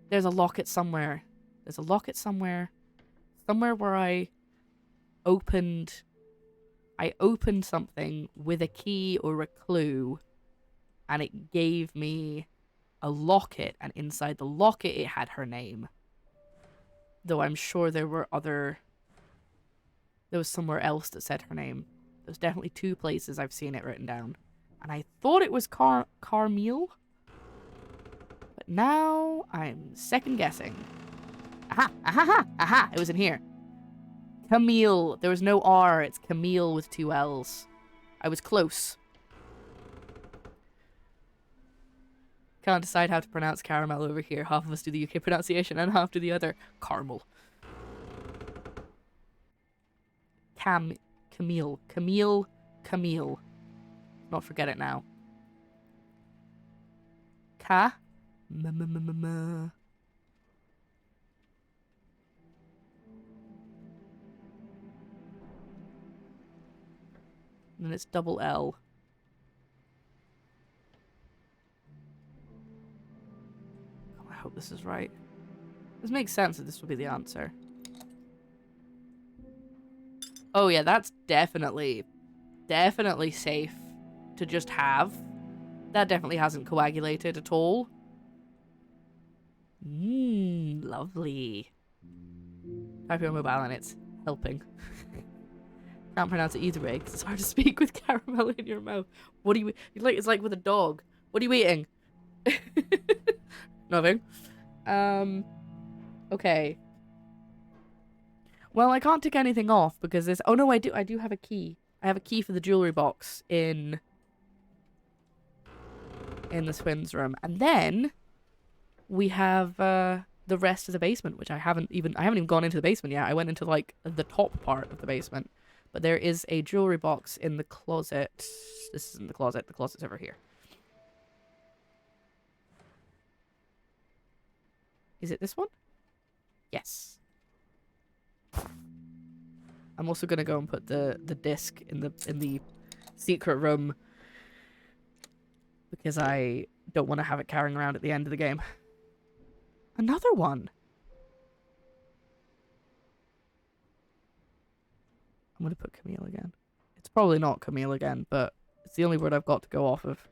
There's a locket somewhere. There's a locket somewhere. Somewhere where I opened something with a key or a clue, and it gave me a locket, and inside the locket it had her name. Though I'm sure there was somewhere else that said her name. There's definitely 2 places I've seen it written down. And I thought it was Carmel. But now I'm second guessing. Aha! Aha! Aha! It was in here. Camille. There was no R. It's Camille with 2 L's. I was close. Can't decide how to pronounce caramel over here. Half of us do the UK pronunciation and half do the other. Caramel. Camille. Camille. Camille. Not forget it now. Ka. And then it's double L. Oh, I hope this is right. This makes sense that this would be the answer. Oh yeah, that's definitely safe to just have. That definitely hasn't coagulated at all. Lovely. Type your mobile and it's helping. Can't pronounce it either way because it's hard to speak with caramel in your mouth. What do you like? It's like with a dog. What are you eating? Nothing. Okay. Well, I can't tick anything off because this. Oh no, I do have a key. I have a key for the jewelry box in the twins' room, and then we have the rest of the basement, which I haven't even gone into the basement yet. I went into like the top part of the basement. But there is a jewelry box in the closet. This isn't the closet. The closet's over here. Is it this one? Yes. I'm also gonna go and put the disc in the secret room because I don't want to have it carrying around at the end of the game. Another one. I'm going to put Camille again. It's probably not Camille again, but it's the only word I've got to go off of.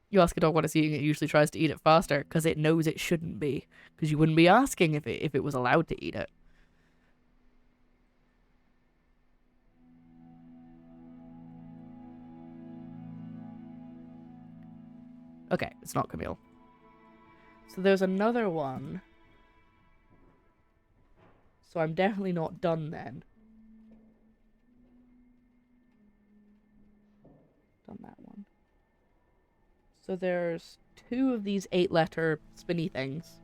You ask a dog what it's eating, it usually tries to eat it faster because it knows it shouldn't be. Because you wouldn't be asking if it was allowed to eat it. Okay, it's not Camille. So there's another one. So I'm definitely not done then. Done that one. So there's 2 of these 8-letter spinny things.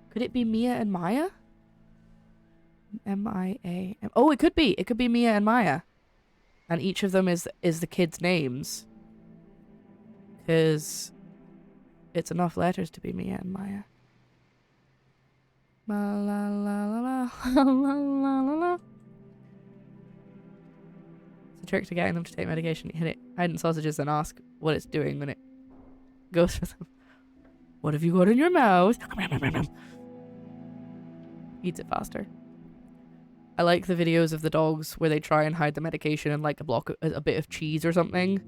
Could it be Mia and Maya? M-I-A... Oh, it could be! It could be Mia and Maya. And each of them is the kids' names. Because it's enough letters to be Mia and Maya. La la la la la la la la la. It's a trick to getting them to take medication. Hit it, hide in sausages, and ask what it's doing when it goes for them. What have you got in your mouth? Eats it faster. I like the videos of the dogs where they try and hide the medication in like a bit of cheese or something,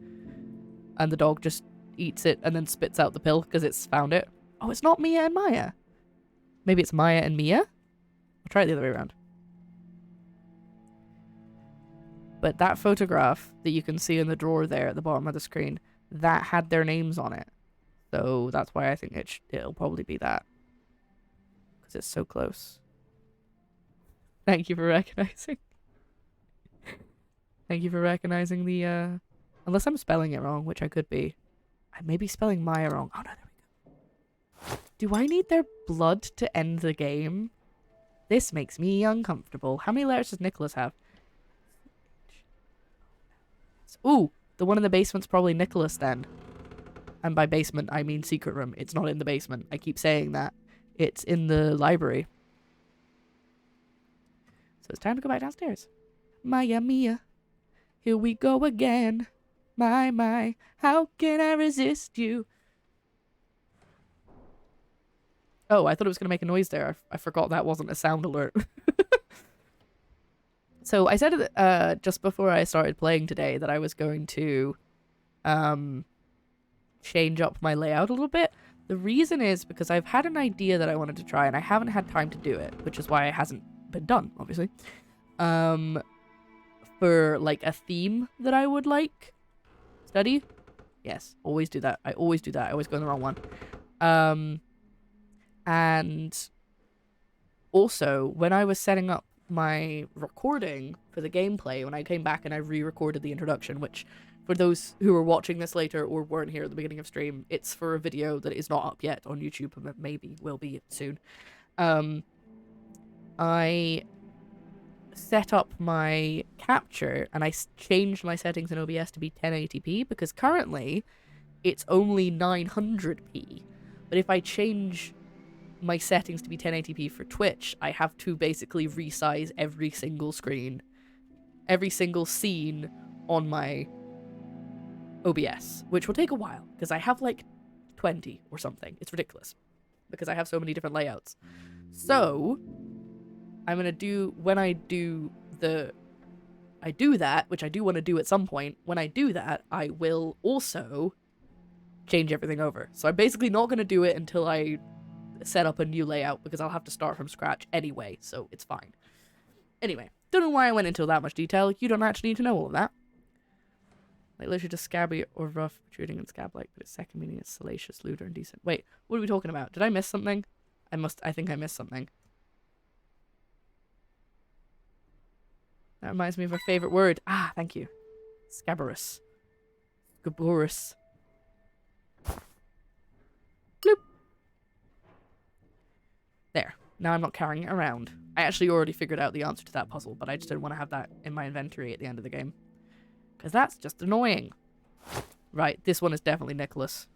and the dog just eats it and then spits out the pill because it's found it. Oh, it's not Mia and Maya. Maybe it's Maya and Mia? I'll try it the other way around. But that photograph that you can see in the drawer there at the bottom of the screen, that had their names on it. So that's why I think it'll probably be that. Because it's so close. Thank you for recognizing. Thank you for recognizing the, unless I'm spelling it wrong, which I could be. I may be spelling Maya wrong. Oh no, there we go. Do I need their blood to end the game? This makes me uncomfortable. How many letters does Nicholas have? Ooh, the one in the basement's probably Nicholas then. And by basement, I mean secret room. It's not in the basement. I keep saying that. It's in the library. So it's time to go back downstairs. Maya Mia, here we go again. My, how can I resist you? Oh, I thought it was going to make a noise there. I forgot that wasn't a sound alert. So I said just before I started playing today that I was going to change up my layout a little bit. The reason is because I've had an idea that I wanted to try and I haven't had time to do it, which is why it hasn't been done, obviously. For like a theme that I would like study. Yes, always do that. I always do that. I always go in the wrong one. And also when I was setting up my recording for the gameplay, when I came back and I re-recorded the introduction, which for those who are watching this later or weren't here at the beginning of stream, it's for a video that is not up yet on YouTube, but maybe will be soon. I set up my capture and I changed my settings in OBS to be 1080p because currently it's only 900p. But if I change my settings to be 1080p for Twitch, I have to basically resize every single screen, every single scene on my OBS, which will take a while because I have like 20 or something. It's ridiculous because I have so many different layouts. So I'm gonna do, when I do that, which I do want to do at some point, when I do that, I will also change everything over. So I'm basically not gonna do it until I set up a new layout because I'll have to start from scratch anyway, so it's fine. Anyway, don't know why I went into that much detail. You don't actually need to know all of that. Like literally just scabby or rough, protruding and scab-like, but its second meaning is salacious, lewd, or indecent. Wait, what are we talking about? Did I miss something? I think I missed something. That reminds me of my favorite word. Ah, thank you. Scabrous. Scabrous. Bloop. There. Now I'm not carrying it around. I actually already figured out the answer to that puzzle, but I just didn't want to have that in my inventory at the end of the game. Because that's just annoying. Right, this one is definitely Nicholas.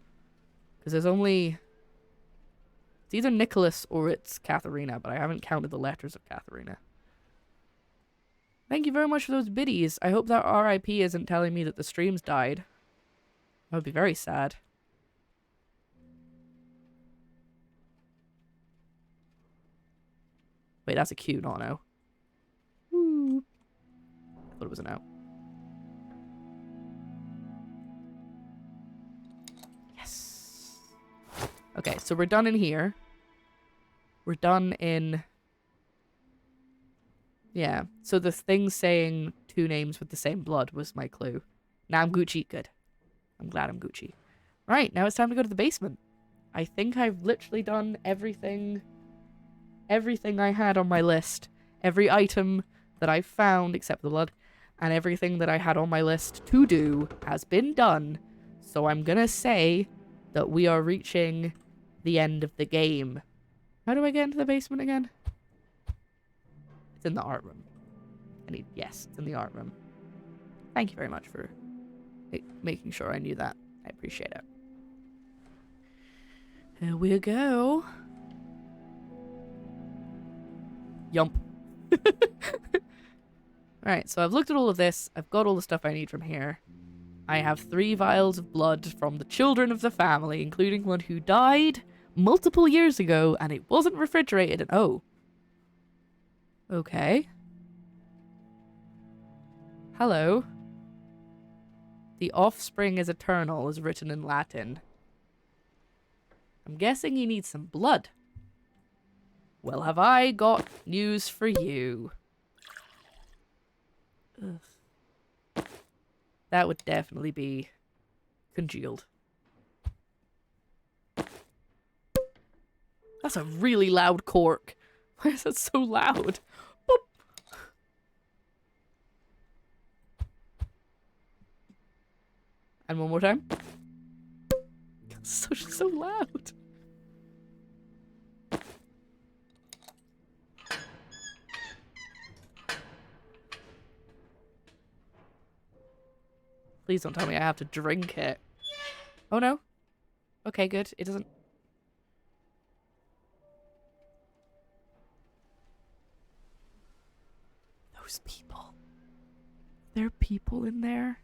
Because there's only... It's either Nicholas or it's Katharina, but I haven't counted the letters of Katharina. Thank you very much for those biddies. I hope that RIP isn't telling me that the stream's died. That would be very sad. Wait, that's a Q, not an O. Ooh. I thought it was an O. Yes. Okay, so we're done in here. We're done in... Yeah, so the thing saying two names with the same blood was my clue. Now I'm Gucci. Good. I'm glad I'm Gucci. Right, now it's time to go to the basement. I think I've literally done everything I had on my list. Every item that I found, except the blood, and everything that I had on my list to do has been done. So I'm gonna say that we are reaching the end of the game. How do I get into the basement again? It's in the art room. Yes, it's in the art room. Thank you very much for making sure I knew that. I appreciate it. Here we go. Yump. Alright, so I've looked at all of this. I've got all the stuff I need from here. I have 3 vials of blood from the children of the family, including one who died multiple years ago, and it wasn't refrigerated. And oh. Okay. Hello. The offspring is eternal is written in Latin. I'm guessing you need some blood. Well, have I got news for you. Ugh. That would definitely be congealed. That's a really loud cork. Why is that so loud? Boop. And one more time. So loud. Please don't tell me I have to drink it. Oh no. Okay, good. It doesn't... Those people. There are people in there.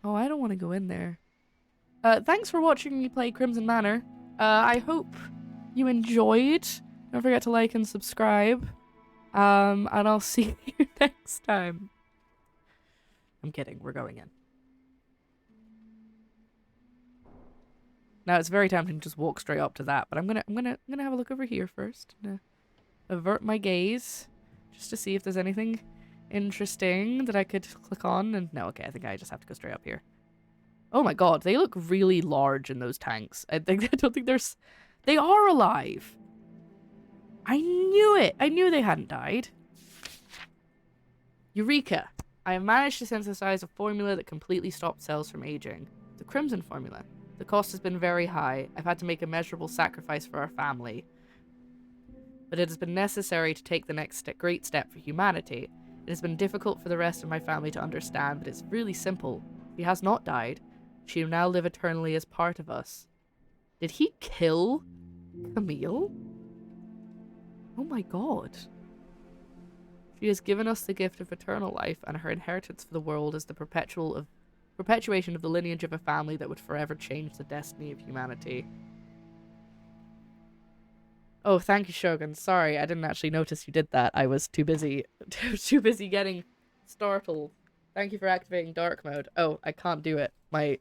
Oh, I don't want to go in there. Thanks for watching me play Crimson Manor. I hope you enjoyed. Don't forget to like and subscribe. And I'll see you next time. I'm kidding. We're going in. Now it's very tempting to just walk straight up to that, but I'm gonna have a look over here first. Avert my gaze just to see if there's anything interesting that I could click on. And no, okay, I think I just have to go straight up here. Oh my god, they look really large in those tanks. I don't think there's... They are alive. I knew it. I knew they hadn't died. Eureka! I have managed to synthesize a formula that completely stops cells from aging. The Crimson formula. The cost has been very high. I've had to make a measurable sacrifice for our family. But it has been necessary to take the next great step for humanity. It has been difficult for the rest of my family to understand, but it's really simple. He has not died. She will now live eternally as part of us. Did he kill Camille? Oh my god. She has given us the gift of eternal life, and her inheritance for the world is the perpetuation of the lineage of a family that would forever change the destiny of humanity. Oh, thank you, Shogun. Sorry, I didn't actually notice you did that. I was too busy getting startled. Thank you for activating dark mode. Oh, I can't do it. There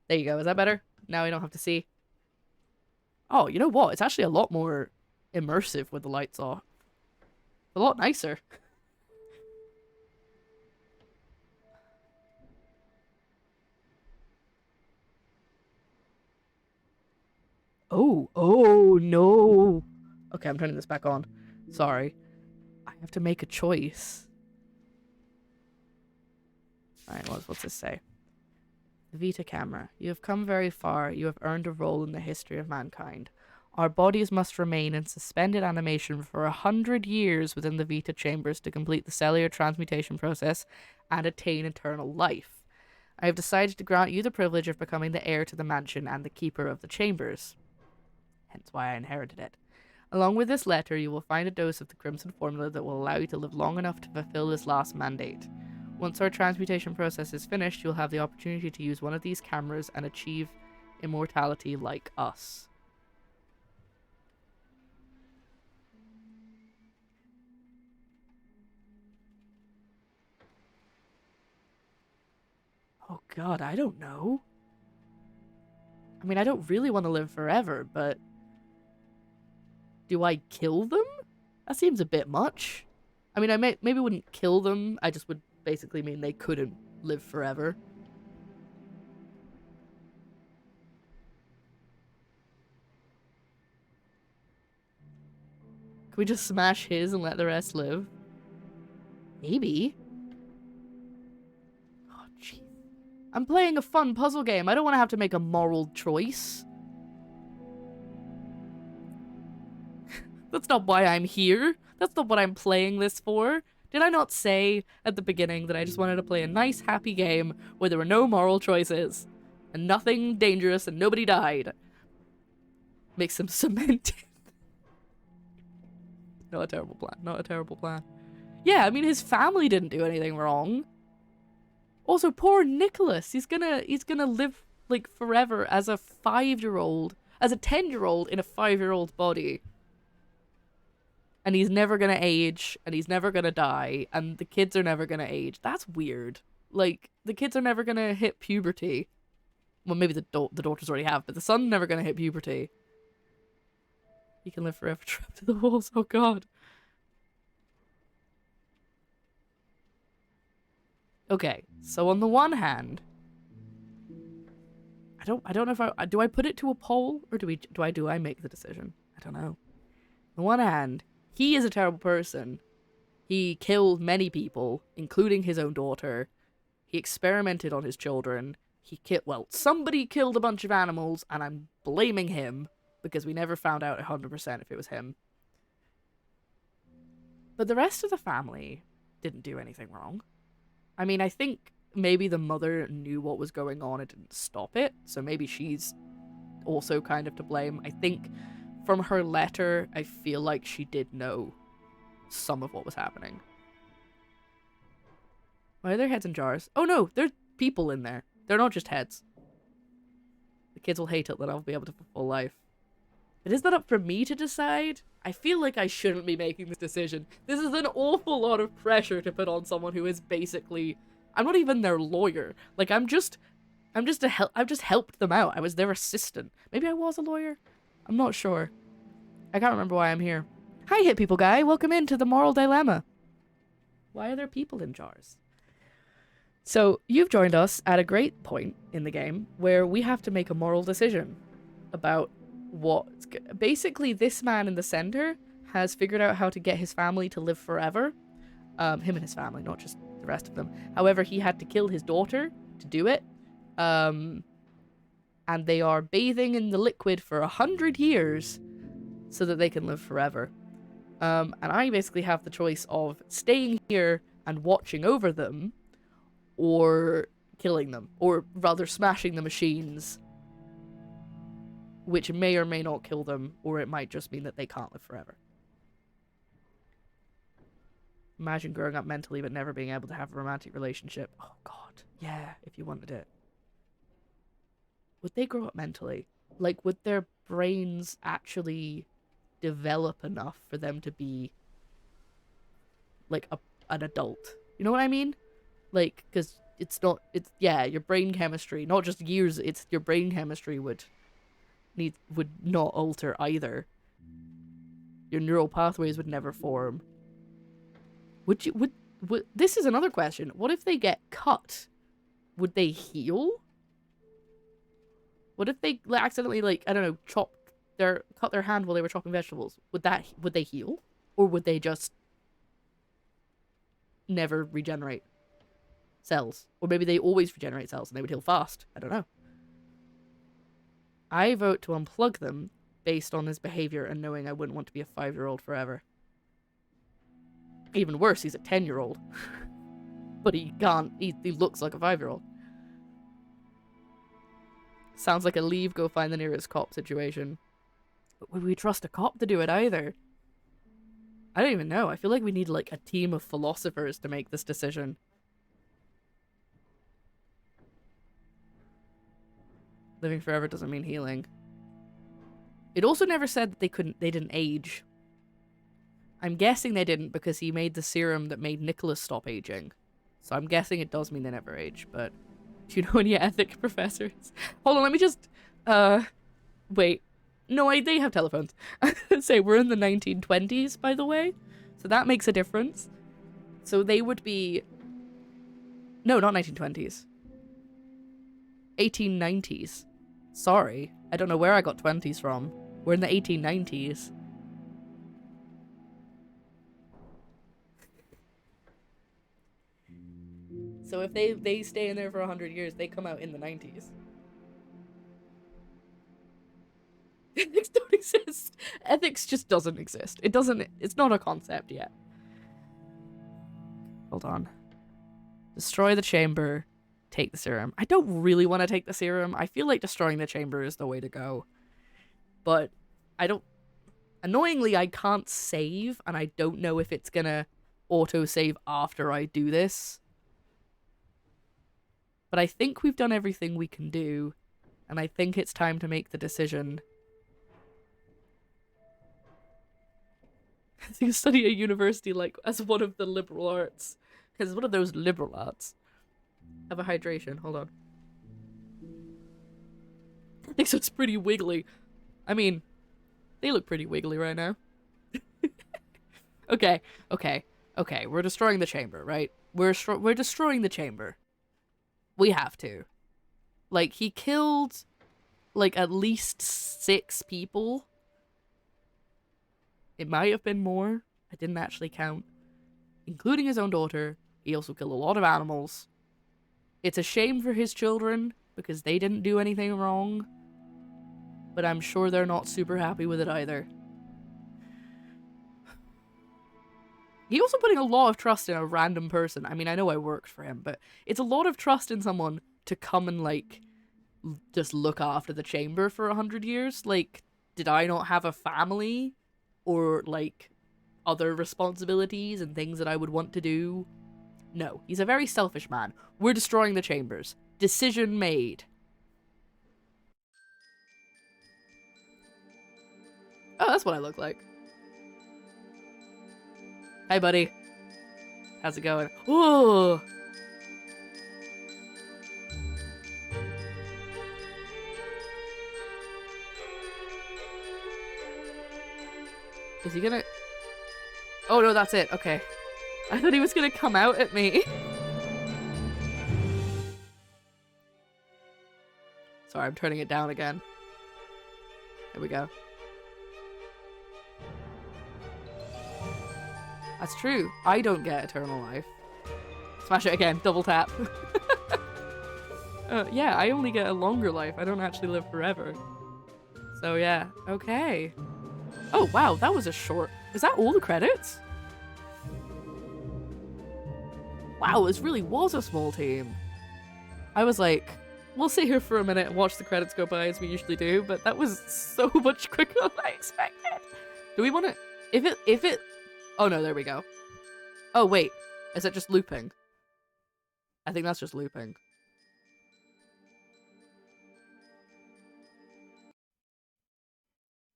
you go. Is that better? Now I don't have to see. Oh, you know what? It's actually a lot more immersive with the lights off. A lot nicer. Oh no. Okay, I'm turning this back on. Sorry. I have to make a choice. Alright, what's this say? The Vita camera. You have come very far. You have earned a role in the history of mankind. Our bodies must remain in suspended animation for 100 years within the Vita chambers to complete the cellular transmutation process and attain eternal life. I have decided to grant you the privilege of becoming the heir to the mansion and the keeper of the chambers. Hence why I inherited it. Along with this letter, you will find a dose of the Crimson formula that will allow you to live long enough to fulfill this last mandate. Once our transmutation process is finished, you'll have the opportunity to use one of these cameras and achieve immortality like us. Oh god, I don't know. I mean, I don't really want to live forever, but... Do I kill them? That seems a bit much. I mean, I maybe wouldn't kill them, I just would basically mean they couldn't live forever. Can we just smash his and let the rest live? Maybe. Oh, jeez. I'm playing a fun puzzle game. I don't want to have to make a moral choice. That's not why I'm here. That's not what I'm playing this for. Did I not say at the beginning that I just wanted to play a nice, happy game where there were no moral choices and nothing dangerous and nobody died? Make some cement. Not a terrible plan. Not a terrible plan. Yeah, I mean, his family didn't do anything wrong. Also, poor Nicholas. He's gonna live, like, forever as a 5-year-old, as a 10-year-old in a 5-year-old's body. And he's never gonna age, and he's never gonna die, and the kids are never gonna age. That's weird. Like, the kids are never gonna hit puberty. Well, maybe the daughters already have, but the son's never gonna hit puberty. He can live forever trapped to the walls. Oh god. Okay, so on the one hand, I don't know if do I put it to a poll, or do I make the decision? I don't know. On the one hand, he is a terrible person. He killed many people, including his own daughter. He experimented on his children. Somebody killed a bunch of animals, and I'm blaming him, because we never found out 100% if it was him. But the rest of the family didn't do anything wrong. I mean, I think maybe the mother knew what was going on and didn't stop it, so maybe she's also kind of to blame. I think from her letter, I feel like she did know some of what was happening. Why are their heads in jars? Oh no, there's people in there. They're not just heads. The kids will hate it that I'll be able to fulfill life. But is that up for me to decide? I feel like I shouldn't be making this decision. This is an awful lot of pressure to put on someone who is basically... I'm not even their lawyer. Like, I've just helped them out. I was their assistant. Maybe I was a lawyer? I'm not sure. I can't remember why I'm here. Hi, Hit People Guy. Welcome into the moral dilemma. Why are there people in jars? So, you've joined us at a great point in the game where we have to make a moral decision about what... Basically, this man in the center has figured out how to get his family to live forever. Him and his family, not just the rest of them. However, he had to kill his daughter to do it. And they are bathing in the liquid for 100 years so that they can live forever. And I basically have the choice of staying here and watching over them, or killing them, or rather smashing the machines, which may or may not kill them, or it might just mean that they can't live forever. Imagine growing up mentally but never being able to have a romantic relationship. Oh god, yeah, if you wanted it. Would they grow up mentally? Like, would their brains actually develop enough for them to be, like, an adult? You know what I mean? Like, because yeah, your brain chemistry, not just years, it's your brain chemistry would not alter either. Your neural pathways would never form. Would this is another question. What if they get cut? Would they heal? What if they accidentally, like, I don't know, cut their hand while they were chopping vegetables? Would they heal? Or would they just never regenerate cells? Or maybe they always regenerate cells and they would heal fast. I don't know. I vote to unplug them based on his behavior and knowing I wouldn't want to be a 5-year-old forever. Even worse, he's a 10-year-old. But he can't. He looks like a 5-year-old. Sounds like a leave, go find the nearest cop situation. But would we trust a cop to do it either? I don't even know. I feel like we need, like, a team of philosophers to make this decision. Living forever doesn't mean healing. It also never said that they didn't age. I'm guessing they didn't because he made the serum that made Nicholas stop aging. So I'm guessing it does mean they never age, but do you know any ethics professors? Hold on, let me just wait. No, they have telephones. Say we're in the 1920s, by the way. So that makes a difference. So they would be... No, not 1920s. 1890s. Sorry. I don't know where I got 20s from. We're in the 1890s. So if they stay in there for 100 years, they come out in the 90s. Ethics don't exist. Ethics just doesn't exist. It's not a concept yet. Hold on. Destroy the chamber. Take the serum. I don't really want to take the serum. I feel like destroying the chamber is the way to go. But I don't... Annoyingly, I can't save, and I don't know if it's gonna auto-save after I do this. But I think we've done everything we can do, and I think it's time to make the decision. I think study at university, like, as one of the liberal arts. Because it's one of those liberal arts. Have a hydration. Hold on. I think so. It's pretty wiggly. I mean, they look pretty wiggly right now. Okay. We're destroying the chamber, right? We're destroying the chamber. We have to. Like, he killed, like, at least 6 people. It might have been more. I didn't actually count. Including his own daughter. He also killed a lot of animals. It's a shame for his children, because they didn't do anything wrong. But I'm sure they're not super happy with it either. He also putting a lot of trust in a random person. I mean, I know I worked for him, but it's a lot of trust in someone to come and, like, just look after the chamber for 100 years. Like, did I not have a family? Or, like, other responsibilities and things that I would want to do? No, he's a very selfish man. We're destroying the chambers. Decision made. Oh, that's what I look like. Hi, buddy. How's it going? Ooh. Is he gonna... Oh, no, that's it. Okay. I thought he was gonna come out at me. Sorry, I'm turning it down again. There we go. That's true. I don't get eternal life. Smash it again. Double tap. Yeah, I only get a longer life. I don't actually live forever. So yeah. Okay. Oh, wow. That was a short... Is that all the credits? Wow, this really was a small team. I was like, we'll sit here for a minute and watch the credits go by as we usually do, but that was so much quicker than I expected. Do we want to... If it... Oh no, there we go. Oh wait, is that just looping? I think that's just looping.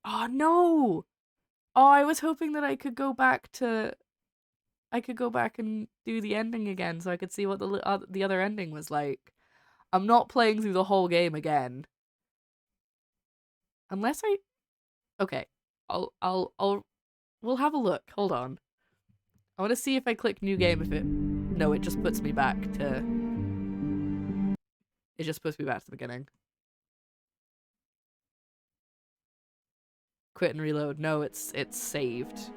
Oh no! Oh, I was hoping that I could go back and do the ending again so I could see what the other ending was like. I'm not playing through the whole game again. Unless I... Okay. We'll have a look. Hold on. I want to see if I click new game if it... No, it just puts me back to... It just puts me back to the beginning. Quit and reload. No, it's saved.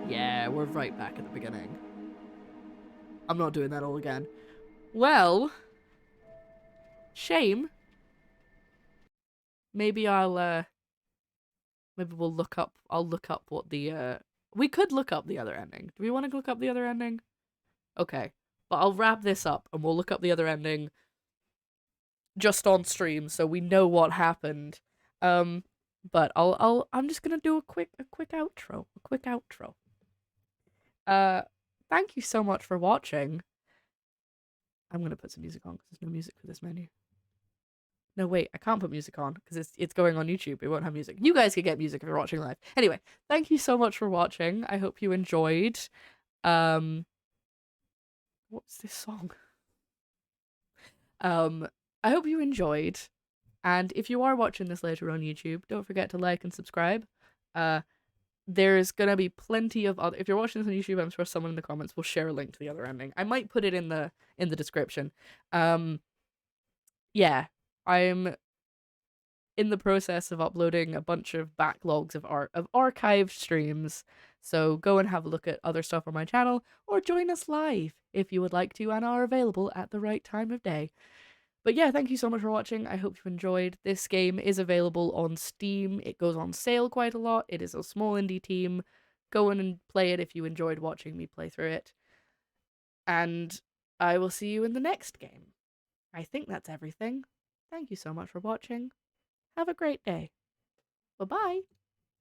Yeah, we're right back at the beginning. I'm not doing that all again. Well... Shame. Maybe maybe we'll look up... I'll look up what the, We could look up the other ending. Do we want to look up the other ending? Okay. But I'll wrap this up and we'll look up the other ending just on stream so we know what happened. But I'm just gonna do a quick outro. A quick outro. Thank you so much for watching. I'm gonna put some music on because there's no music for this menu. No, wait, I can't put music on because it's going on YouTube. It won't have music. You guys can get music if you're watching live. Anyway, thank you so much for watching. I hope you enjoyed. What's this song? I hope you enjoyed. And if you are watching this later on YouTube, don't forget to like and subscribe. There's gonna be plenty of other... If you're watching this on YouTube, I'm sure someone in the comments will share a link to the other ending. I might put it in the description. Yeah, I'm in the process of uploading a bunch of backlogs of archived streams. So go and have a look at other stuff on my channel, or join us live if you would like to and are available at the right time of day. But yeah, thank you so much for watching. I hope you enjoyed. This game is available on Steam. It goes on sale quite a lot. It is a small indie team. Go in and play it if you enjoyed watching me play through it. And I will see you in the next game. I think that's everything. Thank you so much for watching. Have a great day. Bye-bye.